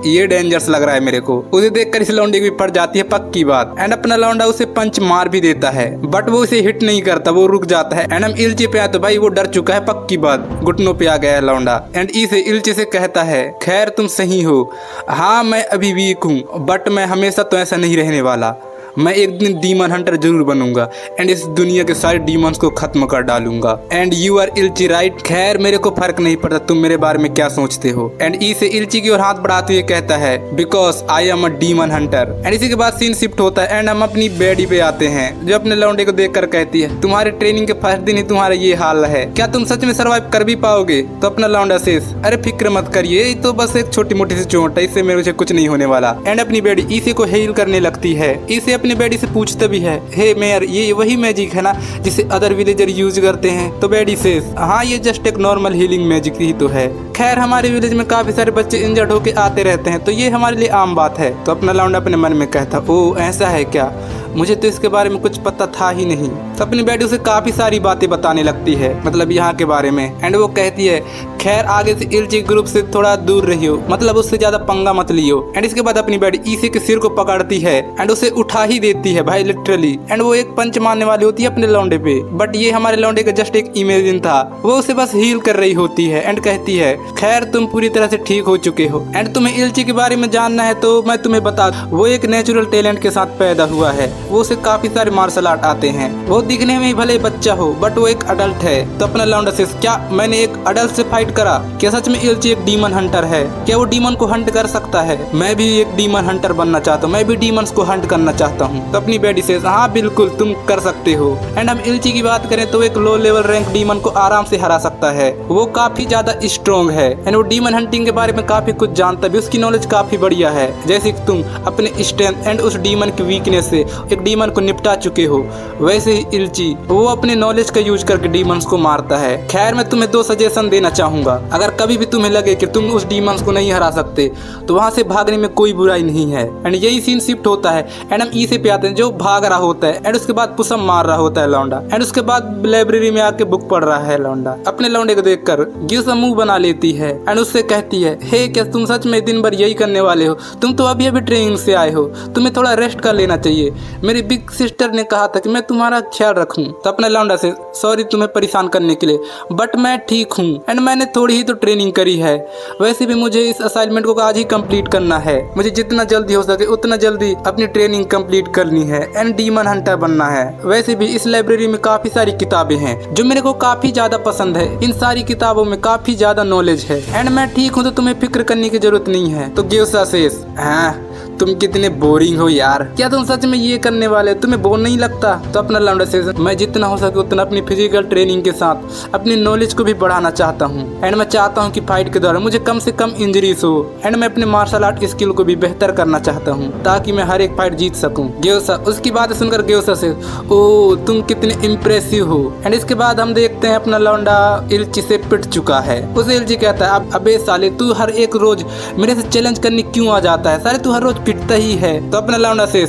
ये डेंजरस लग रहा है मेरे को। उसे देखकर इस लौंडे की भी पड़ जाती है पक्की बात। एंड अपना लौंडा उसे पंच मार भी देता है, बट वो उसे हिट नहीं करता, वो रुक जाता है। एंड हम इल्ची पे आए तो भाई वो डर चुका है पक्की बात, घुटनों पे आ गया है लौंडा। एंड इसे इल्ची से कहता है खैर तुम सही हो, हाँ मैं अभी वीक हूँ, बट मैं हमेशा तो ऐसा नहीं रहने वाला, मैं एक दिन डीमन हंटर जरूर बनूंगा एंड इस दुनिया के सारे डीमंस को खत्म कर डालूंगा। एंड यू आर इल्ची राइट, खैर मेरे को फर्क नहीं पड़ता तुम मेरे बारे में क्या सोचते हो। एंड इसे इल्ची की ओर हाथ बढ़ाते हुए कहता है because I am a demon Hunter. And इसी के बाद सीन शिफ्ट होता है एंड हम अपनी बेडी पे आते हैं, जो अपने लौंडे को देखकर कहती है तुम्हारे ट्रेनिंग के फर्स्ट दिन ही तुम्हारा ये हाल है, क्या तुम सच में सर्वाइव कर भी पाओगे? तो अपना लौंडा शेष अरे फिक्र मत करिए, तो बस एक छोटी मोटी सी चोट है, इससे मुझे कुछ नहीं होने वाला। एंड अपनी बेडी इसे को हील करने लगती है। इसे अपनी बेडी से पूछता भी है हे मेयर ये वही मैजिक है ना जिसे अदर विलेजर यूज करते हैं? तो बेडी सेज हाँ ये जस्ट एक नॉर्मल हीलिंग मैजिक ही तो है, खैर हमारे विलेज में काफी सारे बच्चे इंजर्ड होके आते रहते हैं, तो ये हमारे लिए आम बात है। तो अपना लौंडा अपने मन में कहता ओ ऐसा है क्या, मुझे तो इसके बारे में कुछ पता था ही नहीं। तो अपनी बेटी उसे काफी सारी बातें बताने लगती है, मतलब यहाँ के बारे में। एंड वो कहती है खैर आगे से इल्ची ग्रुप से थोड़ा दूर रहियो, मतलब उससे ज्यादा पंगा मत लियो। एंड इसके बाद अपनी बेटी इसे के सिर को पकड़ती है एंड उसे उठा ही देती है भाई लिटरली। एंड वो एक पंच मारने वाली होती है अपने लौंडे पे, बट ये हमारे लौंडे का जस्ट एक इमेजिन था, वो उसे बस हील कर रही होती है। एंड कहती है खैर तुम पूरी तरह से ठीक हो चुके हो। एंड तुम्हें इल्ची के बारे में जानना है तो मैं तुम्हें बता दूं, वो एक नेचुरल टैलेंट के साथ पैदा हुआ है, वो उसे काफी सारे मार्शल आर्ट आते हैं, वो दिखने में भले बच्चा हो बट वो एक अडल्ट है। तो अपना लौंडा से क्या मैंने एक अडल्ट से फाइट करा? क्या सच में इल्ची एक डीमन हंटर है? क्या वो डीमन को हंट कर सकता है? मैं भी एक डीमन हंटर बनना चाहता हूँ, मैं भी डीमंस को हंट करना चाहता हूँ। तो अपनी बेटी से हाँ बिल्कुल तुम कर सकते हो। एंड हम इल्ची की बात करें तो एक लो लेवल रैंक डीमन को आराम से हरा सकता है, वो काफी ज्यादा स्ट्रॉन्ग है। एंड वो डीमन हंटिंग के बारे में काफी कुछ जानता भी, उसकी नॉलेज काफी बढ़िया है। जैसे कि तुम अपने स्ट्रेंथ एंड उस डीमन की वीकनेस से एक डीमन को निपटा चुके हो, वैसे ही इल्ची वो अपने नॉलेज का यूज करके डीमंस को मारता है। खैर मैं तुम्हें 2 सजेशन देना चाहूंगा, अगर कभी भी तुम्हें लगे कि तुम उस डीमंस को नहीं हरा सकते तो वहां से भागने में कोई बुराई नहीं है। एंड यही सीन शिफ्ट होता है एंड हम इसे पे आते हैं, जो भाग रहा होता है एंड उसके बाद पुशअप मार रहा होता है लौंडा। एंड उसके बाद लाइब्रेरी में आके बुक पढ़ रहा है लौंडा। अपने लौंडे को देखकर गियोसा मुंह बना लेती है एंड उससे कहती है हे क्या तुम सच में दिन भर यही करने वाले हो? तुम तो अभी अभी ट्रेनिंग से आए हो, तुम्हें थोड़ा रेस्ट कर लेना चाहिए। मेरी बिग सिस्टर ने कहा था कि मैं तुम्हारा ख्याल रखूं। तो अपने लौंडा से सॉरी तुम्हें परेशान करने के लिए, बट मैं ठीक हूँ एंड मैंने थोड़ी ही तो ट्रेनिंग करी है, वैसे भी मुझे इस असाइनमेंट को आज ही कंप्लीट करना है, मुझे जितना जल्दी हो सके उतना जल्दी अपनी ट्रेनिंग कंप्लीट करनी है एंड डीमन हंटर बनना है। वैसे भी इस लाइब्रेरी में काफी सारी किताबें हैं जो मेरे को काफी ज्यादा पसंद है, इन सारी किताबों में काफी ज्यादा नॉलेज है एंड मैं ठीक हूँ, तो तुम्हें फिक्र करने की जरूरत नहीं है। तो गियोसा शेष हाँ तुम कितने बोरिंग हो यार, क्या तुम सच में ये करने वाले? तुम्हें बोर नहीं लगता? तो अपना लौंडा से मैं जितना हो सके उतना अपनी फिजिकल ट्रेनिंग के साथ अपनी नॉलेज को भी बढ़ाना चाहता हूँ। एंड मैं चाहता हूँ कि फाइट के दौरान मुझे कम से कम इंजरीज हो। एंड मैं अपने मार्शल आर्ट स्किल को भी बेहतर करना चाहता हूँ ताकि मैं हर एक फाइट जीत सकूँ। ग्योसा उसकी बात सुनकर ग्योसा से ओ तुम कितने इम्प्रेसिव हो। एंड इसके बाद हम देखते हैं अपना लौंडा इल्ची से पिट चुका है। उसे इल्ची कहता है अबे साले तू हर एक रोज मेरे से चैलेंज करने क्यों आ जाता है? साले तू हर रोज पिटता ही है। तो अपना लौंडा से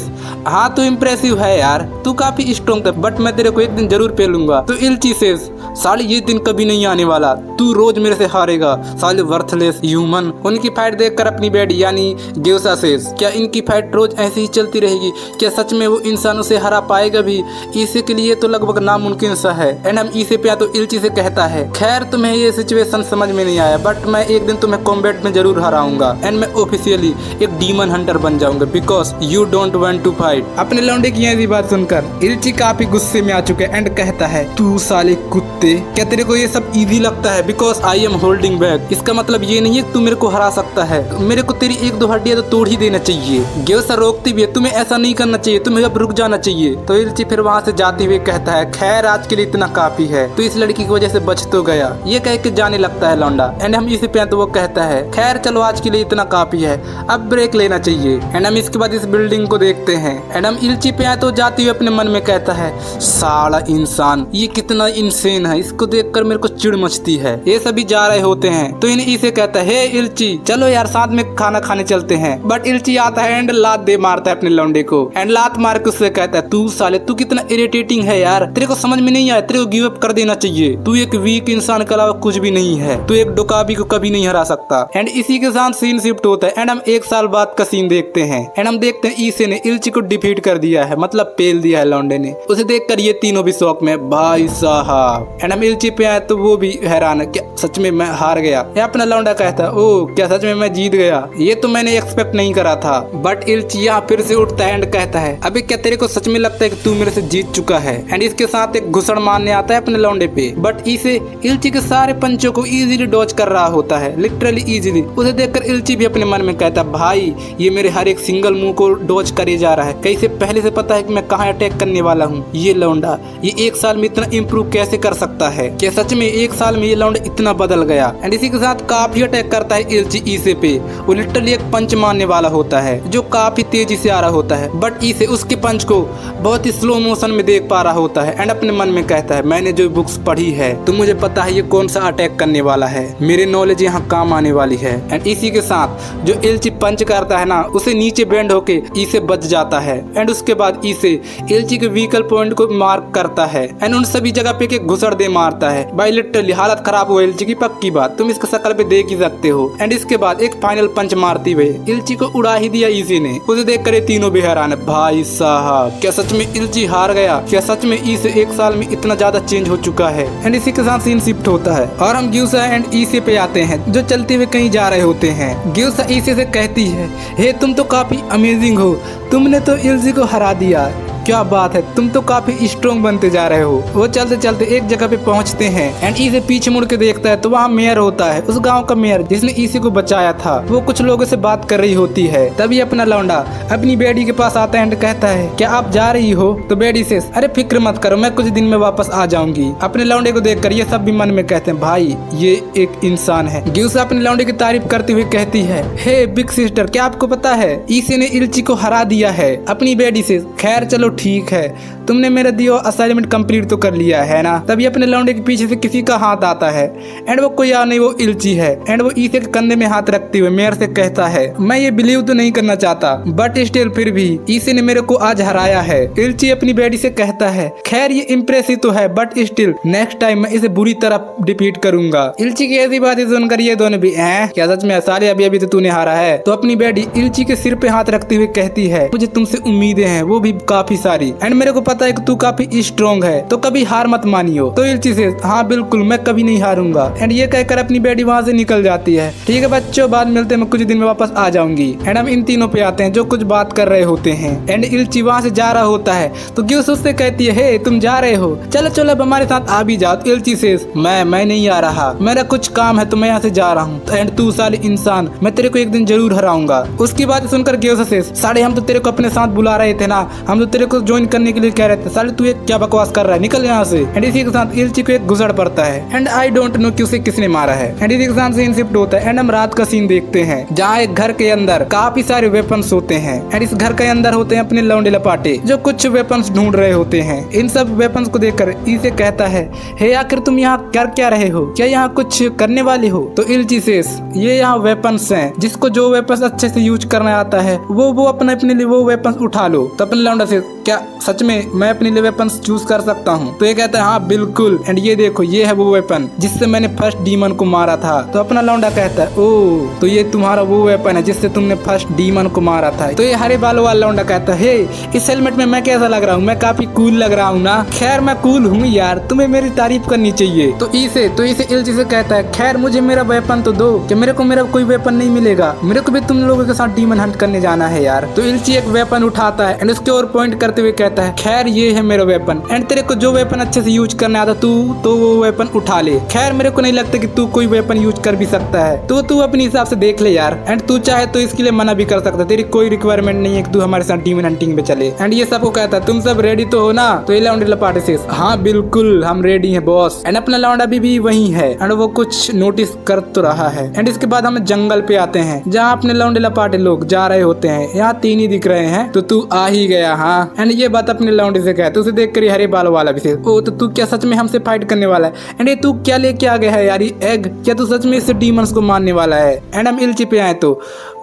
हाँ तू इम्प्रेसिव है यार, तू काफी स्ट्रॉन्ग था बट मैं तेरे को एक दिन जरूर पेलूंगा। तो इल्ची से साले ये दिन कभी नहीं आने वाला, तू रोज मेरे से हारेगा साले वर्थलेस ह्यूमन। उनकी फाइट देखकर अपनी बेटी यानी ग्योसा से क्या इनकी फाइट रोज ऐसे ही चलती रहेगी? क्या सच में वो इंसान उसे हरा पाएगा भी? इसे के लिए तो लगभग नामुमकिन सा है। एंड हम इसे पे तो इल्ची से कहता है खैर तुम्हें ये सिचुएशन समझ में नहीं आया बट मैं एक दिन तुम्हें कॉम्बैट में जरूर हराऊंगा एंड मैं ऑफिशियली एक डीमन हंटर बन जाऊंगा because you don't want to fight. अपने लौंडे की ऐसी बात सुनकर इल्ची काफी गुस्से में आ चुके एंड कहता है तू साले कुत्ते, क्या तेरे को ये सब इजी लगता है? Because I am holding back. इसका मतलब ये नहीं है तू मेरे को हरा सकता है, मेरे को तेरी एक दो हड्डियां तो तोड़ ही देना चाहिए। ग्योसा रोकती भी है तुम्हें ऐसा नहीं करना चाहिए, तुम्हें अब रुक जाना चाहिए। तो इल्ची फिर वहाँ से जाते हुए कहता है खैर आज के लिए इतना काफी है, तो इस लड़की की वजह से बच तो गया। ये कह के जाने लगता है लौंडा। एंड हम इसे पे तो वो कहता है खैर चलो आज के लिए इतना काफी है, अब ब्रेक लेना चाहिए। एंड हम इसके बाद इस बिल्डिंग को देखते हैं। एंड हम इल्ची पे आए तो जाते हुए अपने मन में कहता है साला इंसान ये कितना इंसेन है, इसको देखकर मेरे को चिढ़ मचती है। ये सभी जा रहे होते हैं तो इन्हें इसे कहता है हे इल्ची चलो यार साथ में खाना खाने चलते हैं। बट इल्ची आता है एंड लात दे मारता है अपने लौंडे को। एंड लात मार के उससे कहता है तू साले तू कितना इरिटेटिंग है यार, तेरे को समझ में नहीं आया, तेरे को गिव अप कर देना चाहिए, तू एक वीक इंसान के अलावा कुछ भी नहीं है, तू एक डोकाबी को कभी नहीं हरा सकता। एंड इसी के साथ सीन शिफ्ट होता है एंड हम एक साल बाद का सीन देखते हैं। एंड हम देखते हैं ईसे ने इल्ची को डिफीट कर दिया है, मतलब पेल दिया है लौंडे ने। उसे देखकर ये तीनों भी शौक में भाई साहब। एंड हम इल्ची पे आए तो वो भी हैरान है क्या सच में मैं हार गया? या अपना लौंडा कहता है ओ क्या सच में मैं जीत गया? ये तो मैंने एक्सपेक्ट नहीं करा था। बट इल्ची यहाँ फिर से उठता है एंड कहता है अबे क्या तेरे को सच में लगता है कि तू मेरे से जीत चुका है? एंड इसके साथ एक घुसड़ मारने आता है अपने लौंडे पे। बट इसे इल्ची के सारे पंचों को इजीली डॉज कर रहा होता है, लिटरली इजीली। उसे देखकर इल्ची भी अपने मन में कहता भाई ये मेरे हर एक सिंगल मूव को डॉज करे जा रहा है, कैसे पहले से पता है कि मैं कहाँ अटैक करने वाला हूँ। ये लौंडा ये एक साल में इतना इम्प्रूव कैसे कर सकता है? क्या सच में एक साल में ये लौंडा इतना बदल गया? एंड इसी के साथ काफी अटैक करता है इल्ची ईसे पे। वो लिटरली एक पंच मारने वाला होता है जो काफी तेजी से आ रहा होता है। बट ईसे उसके पंच को बहुत ही स्लो मोशन में देख पा रहा होता है एंड अपने मन में कहता है मैंने जो बुक्स पढ़ी है तो मुझे पता है ये कौन सा अटैक करने वाला है, मेरी नॉलेज यहाँ काम आने वाली है। एंड इसी के साथ जो इल्ची पंच करता है ना उसे नीचे बेंड होके ईसे बच जाता है। एंड उसके बाद ईसे इल्ची के व्हीकल पॉइंट को मार्क करता है एंड उन सभी जगह पे घुसड़ दे मारता है। भाई लिटरली हालत खराब हो इल्ची की, पक्की बात, तुम इसके शक्ल पे देख ही सकते हो। एंड इसके बाद एक फाइनल पंच मारती हुए इल्ची को उड़ा ही दिया ईसे ने। उसे देख कर तीनों भी हैरान है भाई साहब क्या सच में इल्ची हार गया? क्या सच में ईसे एक साल में इतना ज्यादा चेंज हो चुका है? एंड इसी के साथ सीन शिफ्ट होता है और हम ग्योसा एंड ईसे पे आते हैं जो चलते हुए कहीं जा रहे होते हैं। ग्योसा ईसे से कहती है हे तुम तो काफी अमेजिंग हो, तुमने तो इल्ची को हरा दिया, क्या बात है, तुम तो काफी स्ट्रॉन्ग बनते जा रहे हो। वो चलते चलते एक जगह पे पहुंचते हैं एंड इसे पीछे मुड़ के देखता है तो वहाँ मेयर होता है, उस गांव का मेयर जिसने इसे को बचाया था। वो कुछ लोगों से बात कर रही होती है। तभी अपना लौंडा अपनी बेटी के पास आता है एंड कहता है क्या आप जा रही हो? तो बेटी से अरे फिक्र मत करो मैं कुछ दिन में वापस आ जाऊंगी। अपने लौंडे को देखकर ये सब भी मन में कहते हैं भाई ये एक इंसान है। ग्यूसा अपने लौंडे की तारीफ करते हुए कहती है हे बिग सिस्टर क्या आपको पता है इसे ने इल्ची को हरा दिया है अपनी बेटी से। खैर चलो ठीक है, तुमने मेरा दिया असाइनमेंट कंप्लीट तो कर लिया है ना। तभी अपने लौंडे के पीछे से किसी का हाथ आता है एंड वो कोई और नहीं वो इल्ची है। एंड वो ईसे के कंधे में हाथ रखते हुए मेयर से कहता है मैं ये बिलीव तो नहीं करना चाहता बट स्टिल फिर भी ईसे ने मेरे को आज हराया है। इल्ची अपनी बेटी से कहता है खैर ये इम्प्रेसिव तो है बट स्टिल नेक्स्ट टाइम मैं इसे बुरी तरह डिफीट करूंगा। इल्ची की ऐसी बात सुनकर ये दोनों भी क्या सच में साले अभी अभी तो तूने हारा है। तो अपनी बेटी इल्ची के सिर पे हाथ रखते हुए कहती है मुझे तुमसे उम्मीदें हैं वो भी काफी सारी, एंड मेरे को पता है कि तू काफी स्ट्रॉन्ग है, तो कभी हार मत मानियो। तो इल्ची से हाँ बिल्कुल मैं कभी नहीं हारूंगा, एंड ये कहकर अपनी बेटी वहाँ से निकल जाती है। ठीक है बच्चों, बाद मिलते हैं, मैं कुछ दिन में वापस आ जाऊंगी। एंड हम इन तीनों पे आते हैं जो कुछ बात कर रहे होते हैं। एंड इल्ची वहाँ से जा रहा होता है तो ग्यूस उससे कहती है, हे तुम जा रहे हो, चलो चलो अब हमारे साथ आ भी जाओ। इल्ची से मैं नहीं आ रहा, मेरा कुछ काम है तो मैं यहाँ से जा रहा हूँ। एंड तू साले इंसान, मैं तेरे को एक दिन जरूर हराऊंगा। उसकी बात सुनकर ग्यूस से, साले हम तो तेरे को अपने साथ बुला रहे थे ना, हम तो तेरे को ज्वाइन करने के लिए कह रहे थे, साले तू ये क्या बकवास कर रहा है, निकल यहाँ से। एंड इसी के साथ इल्ची को एक घुसड़ पड़ता है, एंड आई डोंट नो कि उसे किसने मारा है। एंड इसी के साथ सीन शिफ्ट होता है, एंड हम रात का सीन देखते हैं जहाँ एक घर के अंदर काफी सारे वेपन्स होते हैं। एंड इस घर के अंदर होते हैं अपने लौंडे लपाटे जो कुछ वेपन्स ढूंढ रहे होते हैं। इन सब वेपन्स को देखकर इसे कहता है, हे आखिर तुम यहाँ कर क्या रहे हो, क्या यहाँ कुछ करने वाले हो? तो इल्ची से, ये यहाँ वेपन्स हैं, जिसको जो वेपन्स अच्छे से यूज करना आता है वो अपने लिए वो वेपन्स उठा लो। तो अपने लौंडा से, क्या सच में मैं अपने लिए वेपन्स चूज कर सकता हूँ? तो ये कहता है हाँ बिल्कुल, एंड ये देखो ये है वो वेपन जिससे मैंने फर्स्ट डीमन को मारा था। तो अपना लौंडा कहता है, ओ तो ये तुम्हारा वो वेपन है जिससे तुमने फर्स्ट डीमन को मारा था। तो ये हरे बालों वाला लौंडा कहता है, हे इस हेलमेट में मैं कैसा लग रहा हूँ, मैं काफी कूल लग रहा हूँ ना? खैर मैं कूल हूँ यार, तुम्हें मेरी तारीफ करनी चाहिए। तो इसे इल्ची से कहता है, खैर मुझे मेरा वेपन तो दो, कि मेरे को मेरा कोई वेपन नहीं मिलेगा, मेरे को भी तुम लोगों के साथ डीमन हंट करने जाना है यार। तो इल्ची एक वेपन उठाता है एंड उसके ओर पॉइंट करते हुए कहता है, खैर ये है मेरा वेपन, एंड तेरे को जो वेपन अच्छे से यूज करने आता तू तो वो वेपन उठा ले। खैर मेरे को नहीं लगता कि तू कोई वेपन यूज कर भी सकता है, तो तू अपने हिसाब से देख ले यार। एंड तू चाहे तो इसके लिए मना भी कर सकता है, तेरी कोई रिक्वायरमेंट नहीं है कि तू हमारे साथ डीमन हंटिंग में चले। एंड ये सबको कहता है, तुम सब रेडी तो हो ना? तो ये लौंडे लपाटे से, हाँ बिल्कुल हम रेडी हैं बॉस। एंड अपना लौंडा भी वही है, एंड वो कुछ नोटिस कर तो रहा है। एंड इसके बाद हम जंगल पे आते हैं जहाँ अपने लौंडे लपाटे लोग जा रहे होते हैं। यहाँ 3 ही दिख रहे हैं, तो तू आ ही गया हाँ। एंड ये बात अपने लौंडे से कहते, उसे देख कर हरे बालों वाला भी से, ओ तो तू क्या सच में हमसे फाइट करने वाला है? एंड ये तू क्या लेके आ गया है यार, ये एग, क्या तू सच में इससे डीमंस को मारने वाला है? एंड हम इल्ची पे आए तो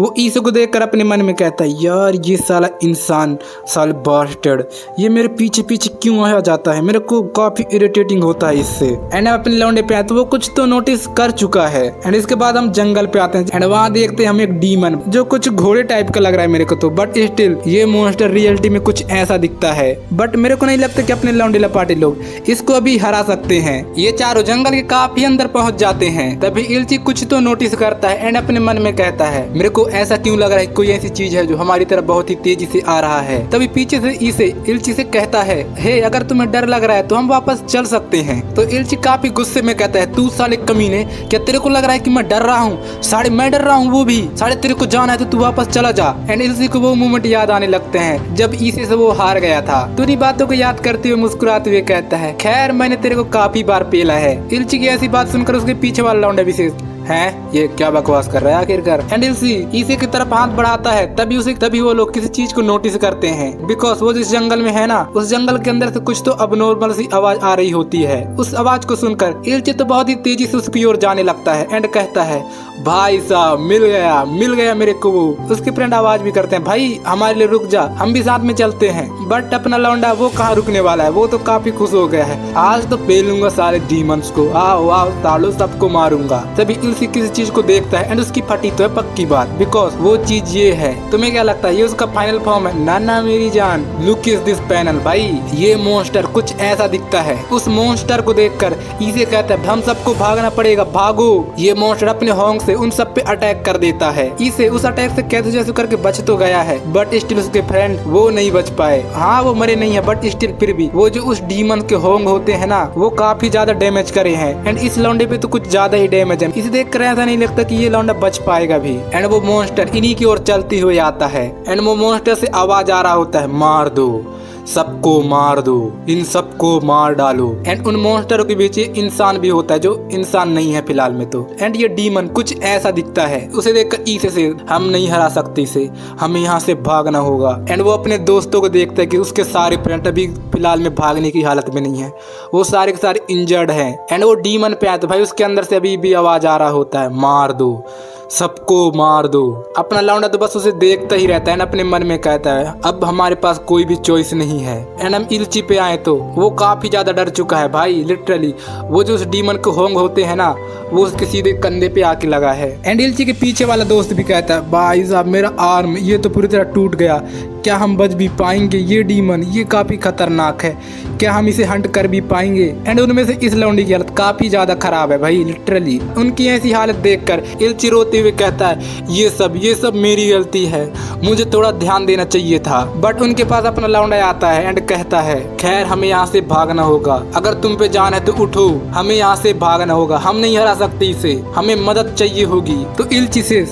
वो ईसो को देखकर अपने मन में कहता है, यार ये साला इंसान, साले बास्टर्ड, ये मेरे पीछे पीछे क्यों आ जाता है, मेरे को काफी इरिटेटिंग होता है इससे। एंड हम अपने लौंडे पे आए तो वो कुछ तो नोटिस कर चुका है। एंड इसके बाद हम जंगल पे आते हैं, एंड वहाँ देखते हैं हम एक डीमन जो कुछ घोड़े टाइप का लग रहा है मेरे को तो, बट स्टिल ये मॉन्स्टर रियलिटी में कुछ ऐसा दिखता है। बट मेरे को नहीं लगता कि अपने लौंडे लपाटे लोग इसको अभी हरा सकते हैं। ये चारों जंगल के काफी अंदर पहुंच जाते हैं, तभी इल्ची कुछ तो नोटिस करता है एंड अपने मन में कहता है, मेरे को ऐसा क्यों लग रहा है कोई ऐसी चीज है जो हमारी तरफ बहुत ही तेजी से आ रहा है। तभी पीछे से इसे इल्ची से कहता है, हे अगर तुम्हें डर लग रहा है तो हम वापस चल सकते हैं। तो इल्ची काफी गुस्से में कहता है, तू साले कमीने, क्या तेरे को लग रहा है कि मैं डर रहा हूँ? साले मैं डर रहा हूँ, वो भी साले तेरे को जाना है तो तू वापस चला जा। एंड इल्ची को वो मोमेंट याद आने लगते हैं जब इसे से वो हार गया था। तो उन्हीं बातों को याद करते हुए मुस्कुराते हुए कहता है, खैर मैंने तेरे को काफी बार पेला है। इल्ची की ऐसी बात सुनकर उसके पीछे वाला लौंडा विशेष है, ये क्या बकवास कर रहा है आखिरकार। एंड इसी की तरफ हाथ बढ़ाता है, तभी वो लोग किसी चीज को नोटिस करते हैं, बिकॉज वो जिस जंगल में है ना, उस जंगल के अंदर से कुछ तो अबनॉर्मल सी आवाज आ रही होती है। उस आवाज को सुनकर इल्ची तो बहुत ही तेजी से उसकी ओर जाने लगता है एंड कहता है, भाई साहब मिल गया मेरे को वो। उसके फ्रेंड आवाज भी करते हैं, भाई हमारे लिए रुक जा, हम भी साथ में चलते हैं। बट अपना लौंडा वो कहाँ रुकने वाला है, वो तो काफी खुश हो गया है, आज तो पेलूंगा सारे डीमंस को, आओ सालों सबको मारूंगा। तभी इल्ची किसी चीज को देखता है एंड उसकी फटी तो है पक्की बात, बिकॉज वो चीज ये है। तुम्हें क्या लगता है ये उसका फाइनल फॉर्म है? नाना मेरी जान, लुक इज दिस पैनल। भाई ये मॉन्स्टर कुछ ऐसा दिखता है। उस मॉन्स्टर को देखकर इसे कहता है, हम सबको भागना पड़ेगा, भागो। ये मॉन्स्टर अपने होंग से उन सब पे अटैक कर देता है। इसे उस अटैक से कैसे जैसे करके बच तो गया है, बट स्टिल उसके फ्रेंड वो नहीं बच पाए। हाँ वो मरे नहीं है, बट स्टिल फिर भी वो जो उस डीमन के होंग होते हैं ना, वो काफी ज्यादा डैमेज करे हैं। एंड इस लौंडे पे तो कुछ ज्यादा ही डैमेज है। इसे देख कर ऐसा नहीं लगता कि ये लौंडा बच पाएगा भी। एंड वो मॉन्स्टर इन्हीं की ओर चलती हुई आता है एंड वो मॉन्स्टर से आवाज आ रहा होता है, मार दो, सबको मार दो, इन सबको मार डालो। एंड उन मॉन्स्टरों के बीच इंसान भी होता है जो इंसान नहीं है फिलहाल में तो। एंड ये डीमन कुछ ऐसा दिखता है। उसे देखकर इसे से हम नहीं हरा सकते इसे, हमें यहाँ से भागना होगा। एंड वो अपने दोस्तों को देखता है कि उसके सारे फ्रेंड अभी फिलहाल में भागने की हालत में नहीं है, वो सारे के सारे इंजर्ड हैं। एंड वो डीमन पे आया तो भाई उसके अंदर से अभी भी आवाज आ रहा होता है, मार दो, सबको मार दो। अपना लौंडा तो बस उसे देखता ही रहता है एंड अपने मन में कहता है अब हमारे पास कोई भी चॉइस नहीं है। एंड हम इल्ची पे आए तो वो काफी ज्यादा डर चुका है भाई, लिटरली वो जो उस डीमन के होंग होते हैं ना वो उसके सीधे कंधे पे आके लगा है। एंड इल्ची के पीछे वाला दोस्त भी कहता है भाई साहब मेरा आर्म ये तो पूरी तरह टूट गया, क्या हम बच भी पाएंगे? ये डीमन ये काफी खतरनाक है, क्या हम इसे हंट कर भी पाएंगे? एंड उनमें से इस लौंडी की हालत काफी ज्यादा खराब है भाई, लिटरली उनकी ऐसी हालत देखकर इल्ची रोते हुए कहता है ये सब मेरी गलती है, मुझे थोड़ा ध्यान देना चाहिए था। बट उनके पास अपना लौंडा आता है एंड कहता है खैर हमें यहाँ से भागना होगा, अगर तुम पे जान है तो उठो, हमें यहाँ से भागना होगा, हम नहीं हरा सकते इसे, हमें मदद चाहिए होगी। तो इल्ची से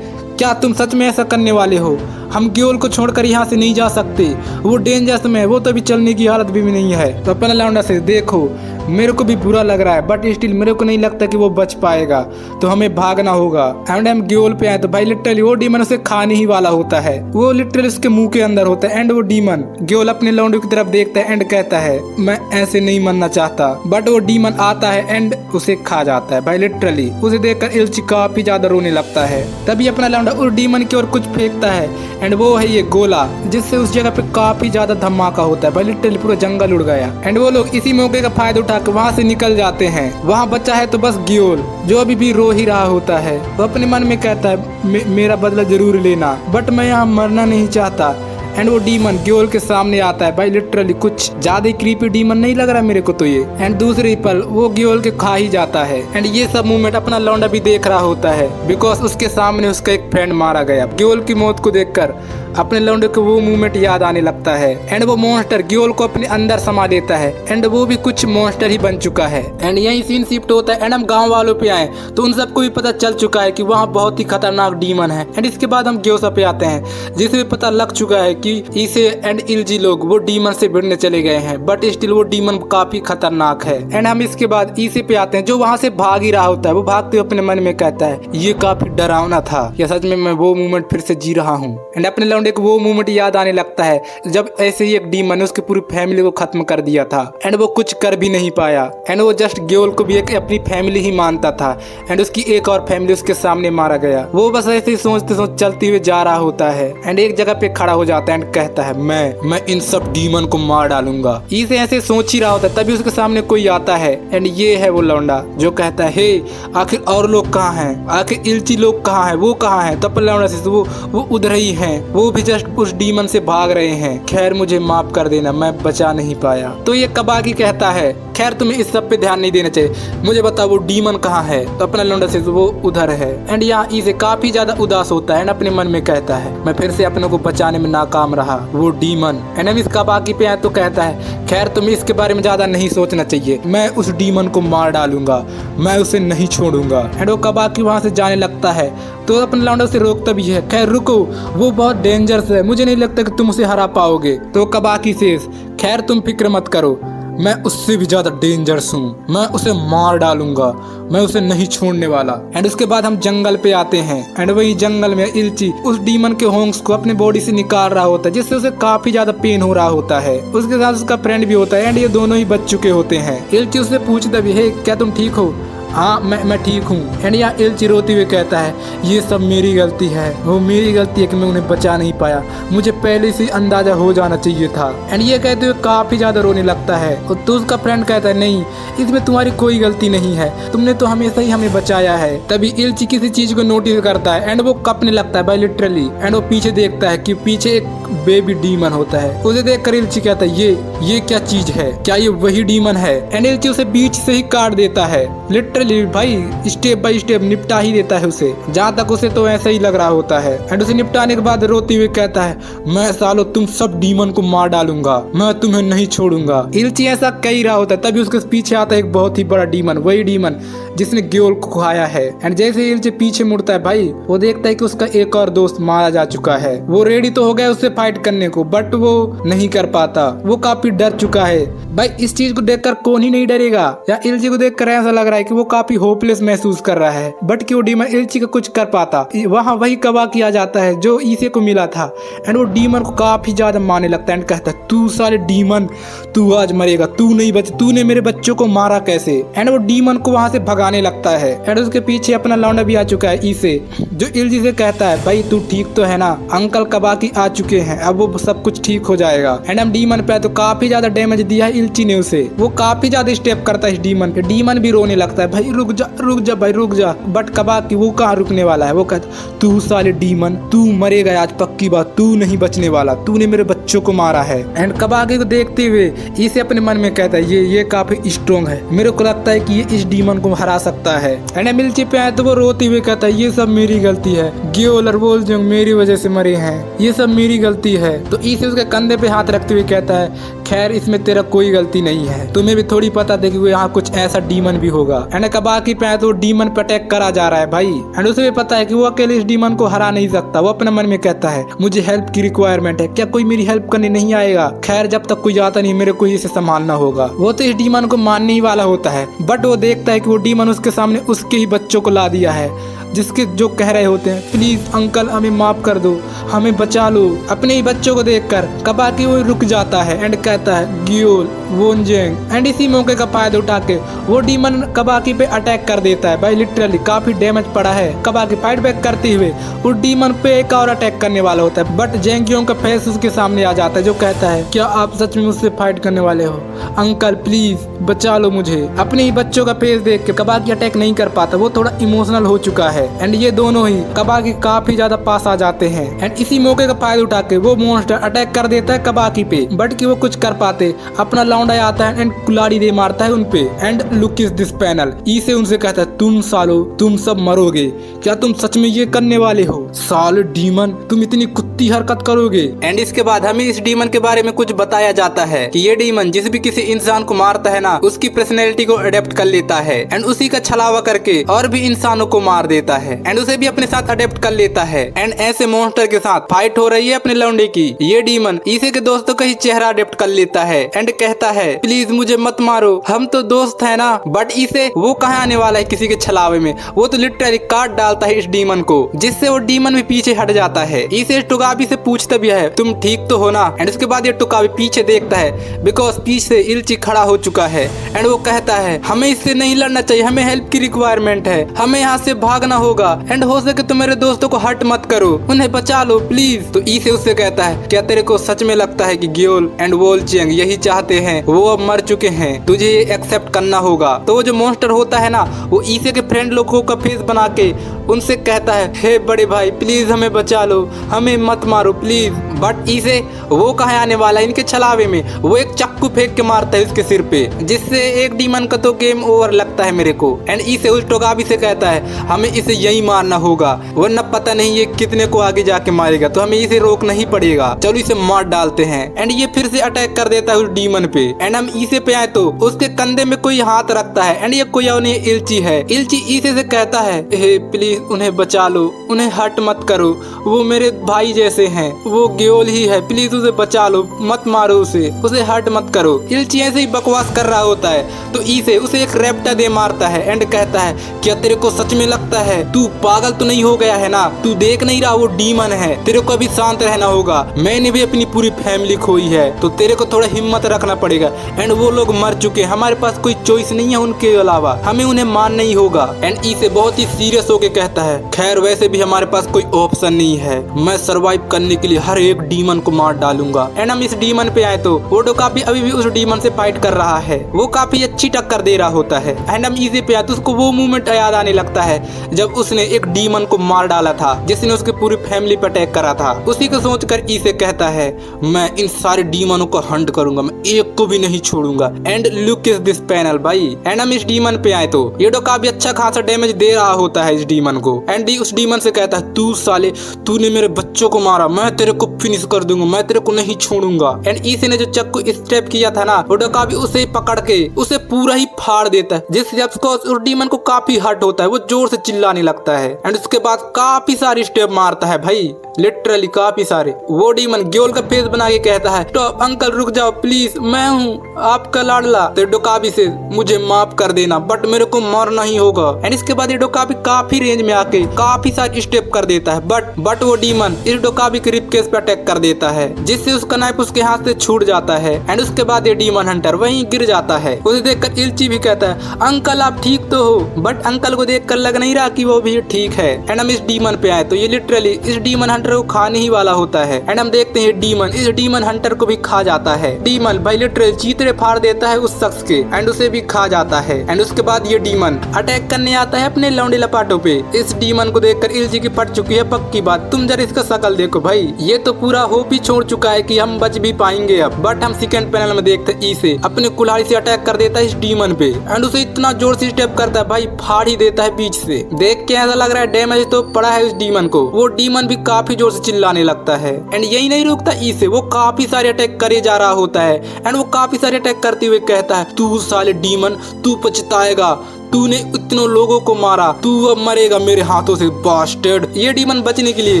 क्या तुम सच में ऐसा करने वाले हो? हम ग्योल को छोड़कर यहाँ से नहीं जा सकते, वो डेंजरस में है, वो तो अभी चलने की हालत भी नहीं है। तो अपना लौंडा से देखो मेरे को भी बुरा लग रहा है बट स्टिल मेरे को नहीं लगता कि वो बच पाएगा, तो हमें भागना होगा। एंड हम ग्योल पे आए तो भाई लिटरली वो डीमन उसे खाने ही वाला होता है, वो लिटरली उसके मुंह के अंदर होता है। एंड वो डीमन ग्योल अपने लौंडे की तरफ देखता है एंड कहता है मैं ऐसे नहीं मरना चाहता, बट वो डीमन आता है एंड उसे खा जाता है भाई, लिटरली उसे देखकर इल्ची काफी ज्यादा रोने लगता है। तभी अपना लौंडा उस डीमन की ओर कुछ फेंकता है एंड वो है ये गोला, जिससे उस जगह पे काफी ज्यादा धमाका होता है भाई, लिटरली पूरा जंगल उड़ गया। एंड वो लोग इसी मौके का फायदा उठा के वहाँ से निकल जाते हैं। वहाँ बचा है तो बस ग्योल जो अभी भी रो ही रहा होता है। वो अपने मन में कहता है मेरा बदला जरूर लेना, बट मैं यहाँ मरना नहीं चाहता। एंड वो डीमन ग्योल के सामने आता है भाई, लिटरली कुछ ज्यादा ही क्रीपी डीमन नहीं लग रहा मेरे को तो ये। एंड दूसरी पल वो ग्योल के खा ही जाता है। एंड ये सब मूवमेंट अपना लौंडा भी देख रहा होता है बिकॉज उसके सामने उसका एक फ्रेंड मारा गया। ग्योल की मौत को देखकर अपने लौंडे को वो मूवमेंट याद आने लगता है एंड वो मॉन्स्टर ग्योल को अपने अंदर समा देता है एंड वो भी कुछ मॉन्स्टर ही बन चुका है। एंड यही सीन शिफ्ट होता है एंड हम गांव वालों पे आए तो उन सबको भी पता चल चुका है कि वहाँ बहुत ही खतरनाक डीमन है। एंड इसके बाद हम ग्योसा पे आते हैं जिसे भी पता लग चुका है कि इसे एंड इल्जी लोग वो डीमन से भिड़ने चले गए हैं, बट स्टिल वो डीमन काफी खतरनाक है। एंड हम इसके बाद इसे पे आते हैं जो वहाँ से भाग ही रहा होता है। वो भागते हुए अपने मन में कहता है ये काफी डरावना था, या सच में मैं वो मूवमेंट फिर से जी रहा हूँ। एंड अपने लौंडे को वो मूवमेंट याद आने लगता है जब ऐसे ही एक डीमन ने उसकी पूरी फैमिली को खत्म कर दिया था एंड वो कुछ कर भी नहीं पाया। एंड वो जस्ट ग्योल को भी एक अपनी फैमिली ही मानता था एंड उसकी एक और फैमिली उसके सामने मारा गया। वो बस ऐसे ही सोचते सोच चलते हुए जा रहा होता है एंड एक जगह पे खड़ा हो जाता है एंड कहता है मैं इन सब डीमन को मार डालूंगा। इसे ऐसे सोच ही रहा होता है तभी उसके सामने कोई आता है एंड ये है वो लौंडा जो कहता है हे आखिर और लोग कहाँ हैं, आखिर इल्ची लोग कहाँ हैं, वो कहाँ हैं? तो अपने लौंडा से वो उधर ही हैं, वो भी जस्ट उस डीमन से भाग रहे हैं, खैर मुझे माफ कर देना मैं बचा नहीं पाया। तो ये कबागी कहता है खैर तुम्हें इस सब पे ध्यान नहीं देना चाहिए, मुझे बताओ वो डीमन कहाँ है? तो अपना लौंडा से वो उधर है। एंड यहाँ इसे काफी ज्यादा उदास होता है एंड अपने मन में कहता है मैं फिर से अपने को बचाने में नाकाम रहा, वो डीमन। एंड हम इस कबागी पे आए तो कहता है खैर तुम्हें इसके बारे में ज्यादा नहीं सोचना चाहिए, मैं उस डीमन को मार डालूंगा, मैं उसे नहीं छोड़ूंगा। एंड वो कबागी वहाँ से जाने लगता है तो अपने लौंडा से रोकता भी है, खैर रुको वो बहुत डेंजरस है, मुझे नहीं लगता कि तुम उसे हरा पाओगे। तो कबाकी से खैर तुम फिक्र मत करो, मैं उससे भी ज्यादा डेंजरस हूँ, मैं उसे मार डालूंगा, मैं उसे नहीं छोड़ने वाला। एंड उसके बाद हम जंगल पे आते हैं एंड वही जंगल में इल्ची उस डीमन के होंग्स को अपने बॉडी से निकाल रहा होता है जिससे उसे काफी ज्यादा पेन हो रहा होता है। उसके साथ उसका फ्रेंड भी होता है एंड ये दोनों ही बच चुके होते हैं। इल्ची उससे पूछता भी है क्या तुम ठीक हो? हाँ मैं ठीक हूँ। एंड यहाँ इल्ची रोते हुए कहता है ये सब मेरी गलती है, वो मेरी गलती है कि मैं उन्हें बचा नहीं पाया, मुझे पहले से अंदाजा हो जाना चाहिए था। एंड ये कहते हुए काफी ज्यादा रोने लगता है। और तो उसका फ्रेंड कहता है नहीं इसमें तुम्हारी कोई गलती नहीं है, तुमने तो हमेशा ही हमें बचाया है। तभी इल्ची किसी चीज को नोटिस करता है एंड वो कपने लगता है भाई लिटरली। एंड वो पीछे देखता है कि पीछे एक बेबी डीमन होता है। उसे देखकर इल्ची कहता है ये क्या चीज है, क्या ये वही डीमन है? एंड इल्ची उसे बीच से ही काट देता है, लिटरली भाई स्टेप बाय स्टेप निपटा ही देता है उसे, जहाँ तक उसे तो ऐसा ही लग रहा होता है। एंड उसे निपटाने के बाद रोते हुए कहता है मैं सालो तुम सब डीमन को मार डालूंगा, मैं तुम्हें नहीं छोड़ूंगा। इल्ची ऐसा कह ही रहा होता है तभी उसके पीछे आता है एक बहुत ही बड़ा डीमन, वही डीमन जिसने ग्योल को खाया है। एंड जैसे इल्ची पीछे मुड़ता है भाई वो देखता है कि उसका एक और दोस्त मारा जा चुका है। वो रेडी तो हो गया उससे फाइट करने को, बट वो नहीं कर पाता, वो काफी डर चुका है। भाई इस चीज को देखकर कौन ही नहीं डरेगा। या इल्ची को देखकर ऐसा लग रहा है कि वो काफी होपलेस महसूस कर रहा है, बट कि वो डीमन इल्ची का कुछ कर पाता। वहाँ वही कबाकी आ जाता है जो ईसे को मिला था एंड वो डीमन को काफी ज्यादा मारने लगता है एंड कहता है तू साले डीमन, तू आज मरेगा, तू नहीं बच, तूने मेरे बच्चों को मारा कैसे। एंड वो डीमन को वहां से भगाने लगता है एंड उसके पीछे अपना लौंडा भी आ चुका है ईसे, जो इल्ची से कहता है भाई तू ठीक तो है ना, अंकल कबाकी आ चुके हैं, अब वो सब कुछ ठीक हो जाएगा। एंड हम डीमन पे तो काफी ज्यादा डैमेज दिया है इल्ची ने उसे, वो काफी ज्यादा स्टेप करता है इस डीमन पे। डीमन भी रोने लगता है भाई रुक जा भाई रुक जा, बट कबाकी वो कहाँ रुकने वाला है। वो कहता तू साले डीमन, तू मरेगा आज पक्की बात, तू नहीं बचने वाला, तूने मेरे बच्चों को मारा है। एंड कबाकी को देखते हुए इसे अपने मन में कहता है ये काफी स्ट्रॉन्ग है, मेरे को लगता है कि ये इस डीमन को हरा सकता है। एंड मिल्ची पे आए तो वो रोते हुए कहता है ये सब मेरी गलती है, ग्योल और वोल्जेंग मेरी वजह से मरे हैं, ये सब मेरी गलती है। तो इसे उसके कंधे पे हाथ रखते हुए कहता है खैर इसमें तेरा कोई गलती नहीं है, तुम्हें भी थोड़ी पता था कि वो यहाँ कुछ ऐसा डीमन भी होगा। एंड कबाकी पे आए तो डीमन पे अटैक करा जा रहा है भाई, एंड उसे भी पता है कि वो अकेले इस डीमन को हरा नहीं सकता। वो अपने मन में कहता है मुझे हेल्प की रिक्वायरमेंट है, क्या कोई मेरी हेल्प करने नहीं आएगा। खैर जब तक कोई आता नहीं मेरे को इसे संभालना होगा। वो तो इस डीमन को मारने ही वाला होता है, बट वो देखता है कि वो डीमन उसके सामने उसके ही बच्चों को ला दिया है, जिसके जो कह रहे होते हैं प्लीज अंकल हमें माफ कर दो, हमें बचा लो। अपने ही बच्चों को देखकर कबाकी वो रुक जाता है एंड कहता है ग्योल वोंजेंग। एंड इसी मौके का फायदा उठा के वो डीमन कबाकी पे अटैक कर देता है भाई, लिटरली काफी डैमेज पड़ा है। कबाकी फाइट बैक करते हुए वो डीमन पे एक और अटैक करने वाला होता है, बट जेंगियों का फेस उसके सामने आ जाता है, जो कहता है क्या आप सच में मुझसे फाइट करने वाले हो, अंकल प्लीज बचा लो मुझे। अपने ही बच्चों का फेस देख के कबाकी अटैक नहीं कर पाता, वो थोड़ा इमोशनल हो चुका है। एंड ये दोनों ही कबाकी काफी ज्यादा पास आ जाते हैं एंड इसी मौके का फायदा उठा के वो मॉन्स्टर अटैक कर देता है कबाकी पे, बट कि वो कुछ कर पाते। अपना लौंडा आता है एंड कुल्हाड़ी दे मारता है उनपे। And look is this panel, इसे उनसे कहता है तुम सालो तुम सब मरोगे, क्या तुम सच में ये करने वाले हो, साले डीमन तुम इतनी कुत्ती हरकत करोगे। एंड इसके बाद हमें इस डीमन के बारे में कुछ बताया जाता है कि ये डीमन जिस भी किसी इंसान को मारता है ना, उसकी पर्सनैलिटी को अडेप्ट कर लेता है एंड उसी का छलावा करके और भी इंसानों को मार देता है एंड उसे भी अपने साथ अडेप्ट कर लेता है। एंड ऐसे मॉन्स्टर के साथ फाइट हो रही है अपने लौंडे की, ये डीमन इसे के दोस्तों का ही चेहरा अडेप्ट कर लेता है एंड कहता है प्लीज मुझे मत मारो, हम तो दोस्त है ना। बट इसे वो कहाँ आने वाला है किसी के छलावे में, वो तो लिटरली काट डालता है इस डीमन को, जिससे वो डीमन भी पीछे हट जाता है। इसे टुकाबी से पूछता भी है तुम ठीक तो हो ना। एंड उसके बाद ये टुकाबी पीछे देखता है बिकॉज पीछे इल्ची खड़ा हो चुका है एंड वो कहता है हमें इससे नहीं लड़ना चाहिए, हमें हेल्प की रिक्वायरमेंट है, हमें यहाँ से भागना होगा एंड हो सके तो मेरे दोस्तों को हर्ट मत करो, उन्हें बचा लो प्लीज। तो इसे उससे कहता है क्या तेरे को सच में लगता है कि ग्योल एंड वोल्जेंग यही चाहते हैं, वो अब मर चुके हैं, तुझे ये एक्सेप्ट करना होगा। तो वो जो मॉन्स्टर होता है ना, वो इसे के फ्रेंड लोगों का फेस बना के उनसे कहता है हे बड़े भाई प्लीज हमें बचा लो, हमें मत मारो प्लीज। बट इसे वो कहाँ आने वाला है इनके छलावे में, वो एक चाकू फेंक के मारता है उसके सिर पे, जिससे एक डीमन का तो गेम ओवर लगता है मेरे को। एंड इसे उस टोगाबी से कहता है हमें इसे यही मारना होगा, वरना पता नहीं ये कितने को आगे जाके मारेगा, तो हमें इसे रोकना ही पड़ेगा, चलो इसे मार डालते हैं। एंड ये फिर से अटैक कर देता है उस डीमन पे। एंड हम इसे पे आए तो उसके कंधे में कोई हाथ रखता है एंड ये कोई और नहीं इल्ची है। इल्ची इसे से कहता है हे प्लीज उन्हें बचा लो, उन्हें हर्ट मत करो, वो मेरे भाई जैसे हैं, वो ग्योल ही है, प्लीज उसे बचा लो, मत मारो उसे हर्ट मत करो। इल्ची ऐसे ही बकवास कर रहा होता है तो इसे उसे एक रैप्टा दे मारता है एंड कहता है क्या तेरे को सच में लगता है, तू पागल तो नहीं हो गया है ना, तू देख नहीं रहा वो डीमन है, तेरे को अभी शांत रहना होगा, मैंने भी अपनी पूरी फैमिली खोई है, तो तेरे को थोड़ा हिम्मत रखना पड़ेगा। एंड वो लोग मर चुके, हमारे पास कोई चॉइस नहीं है उनके अलावा, हमें उन्हें मारना ही होगा। एंड इसे बहुत ही सीरियस होके कहता है खैर वैसे भी हमारे पास कोई ऑप्शन नहीं है, मैं सरवाइव करने के लिए हर एक डीमन को मार डालूंगा। एंड हम इस डीमन पे आए तो वो काफी अभी भी उस डीमन से फाइट कर रहा है, वो काफी अच्छी टक्कर दे रहा होता है। एंड हम इसे पे आए तो उसको वो मूवमेंट याद आने लगता है जब उसने एक डीमन को मार डाला था, जिसने उसकी पूरी फैमिली पर अटैक करा था। उसी को सोचकर इसे कहता है मैं इन सारे डीमनों को हंट करूंगा, मैं एक को भी नहीं छोड़ूंगा। And look is this panel भाई। एंड हम इस डीमन पे आए तो ये काफी अच्छा खासा डैमेज दे रहा होता है इस डीमन को। एंड उस डीमन से कहता है तू साले तूने मेरे बच्चों को मारा, मैं तेरे को फिनिश कर दूंगा, मैं तेरे को नहीं छोड़ूंगा। एंड ईसे ने जो चक्कू स्टेप किया था ना, वो डोकाबी उसे पकड़ के उसे पूरा ही फाड़ देता है, जिससे उस डीमन को काफी हर्ट होता है। वो जोर से चिल्लाने लगता है एंड उसके बाद काफी सारी स्टेप मारता है भाई, लिटरली काफी सारे। वो डीमन ग्योल का फेस बना के कहता है, तो अंकल रुक जाओ प्लीज, मैं हूँ आपका लाडला। तो डोकाबी से मुझे माफ कर देना, बट मेरे को मरना ही होगा। एंड इसके बाद ये डोकाबी काफी रेंज में आके काफी सारी स्टेप कर देता है, बट वो डीमन इस डोकाबी के रिपकेस पे अटैक कर देता है, जिससे उसका नाइफ उसके हाथ से छूट जाता है। एंड उसके बाद ये डीमन हंटर वहीं गिर जाता है। उसे देखकर इल्ची भी कहता है, अंकल आप ठीक तो हो, बट अंकल को देखकर लग नहीं रहा कि वो भी ठीक है। एंड हम इस डीमन पे आए तो ये लिटरली इस डीमन हंटर को खाने ही वाला होता है। एंड हम देखते हैं डीमन इस डीमन हंटर को भी खा जाता है। डीमन भाई लिटरली चीतड़े फाड़ देता है उस शख्स के एंड उसे भी खा जाता है। एंड उसके बाद ये डीमन अटैक करने आता है अपने लौंडे लपाटों पे। इस डीमन को देखकर इल्ची की फट चुकी है पक्की बात। तुम जरा इसका शकल देखो भाई, ये तो पूरा होप ही छोड़ चुका है कि हम बच भी पाएंगे अब। बट हम सेकंड पैनल में देखते हैं इसे अपने कुल्हाड़ी से अटैक कर देता है इस डीमन पे एंड उसे इतना जोर से स्टेप करता है भाई, फाड़ ही देता है बीच से। देख के ऐसा लग रहा है डैमेज तो पड़ा है उस डीमन को। वो डीमन भी काफी जोर से चिल्लाने लगता है एंड यही नहीं रुकता इसे, वो काफी सारे अटैक करे जा रहा होता है। एंड वो काफी सारे अटैक करते हुए कहता है, तू साले डीमन तू पछताएगा, तूने इतनों लोगों को मारा, तू अब मरेगा मेरे हाथों से बास्टर्ड। ये डीमन बचने के लिए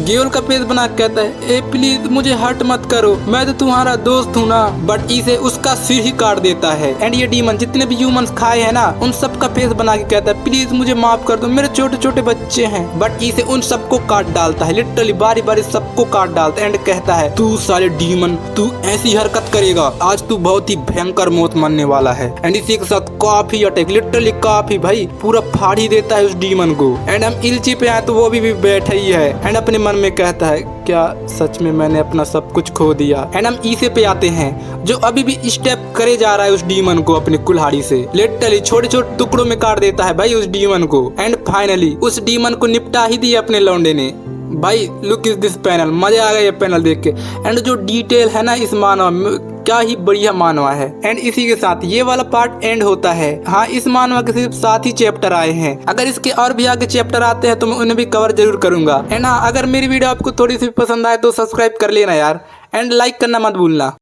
ग्योल का फेस बना कहता है, ए प्लीज मुझे हर्ट मत करो, मैं तो तुम्हारा दोस्त हूँ ना। बट इसे उसका सिर ही काट देता है। एंड ये डीमन जितने भी ह्यूमंस खाए हैं ना, उन सब का फेस बना के कहता है, प्लीज मुझे माफ कर दो, मेरे छोटे छोटे बच्चे हैं। बट इसे उन सबको काट डालता है, लिटरली बारी बारी सबको काट डालता है एंड कहता है, तू साले डीमन तू ऐसी हरकत करेगा, आज तू बहुत ही भयंकर मौत मरने वाला है। एंड इसी के साथ काफी अटैक लिटरली काफी भाई पूरा फाड़ ही देता है उस डीमन को। एंड हम इल्ची पे आए तो वो भी बैठा ही है एंड अपने मन में कहता है, क्या सच में मैंने अपना सब कुछ खो दिया। एंड हम ईसे पे आते हैं जो अभी भी स्टेप करे जा रहा है उस डीमन को अपनी कुल्हाड़ी से, लिटरली छोटे छोटे टुकड़ों में काट देता है भाई उस डीमन को। एंड फाइनली उस डीमन को निपटा ही दिया अपने लौंडे ने। भाई लुक इज दिस पैनल, मजा आ गया ये पैनल देख के। एंड जो डिटेल है ना इस मानव में, क्या ही बढ़िया मानवा है। एंड इसी के साथ ये वाला पार्ट एंड होता है। हाँ, इस मानवा के सिर्फ 7 ही चैप्टर आए हैं, अगर इसके और भी आगे चैप्टर आते हैं तो मैं उन्हें भी कवर जरूर करूंगा। एंड हाँ, अगर मेरी वीडियो आपको थोड़ी सी पसंद आए तो सब्सक्राइब कर लेना यार, एंड लाइक करना मत भूलना।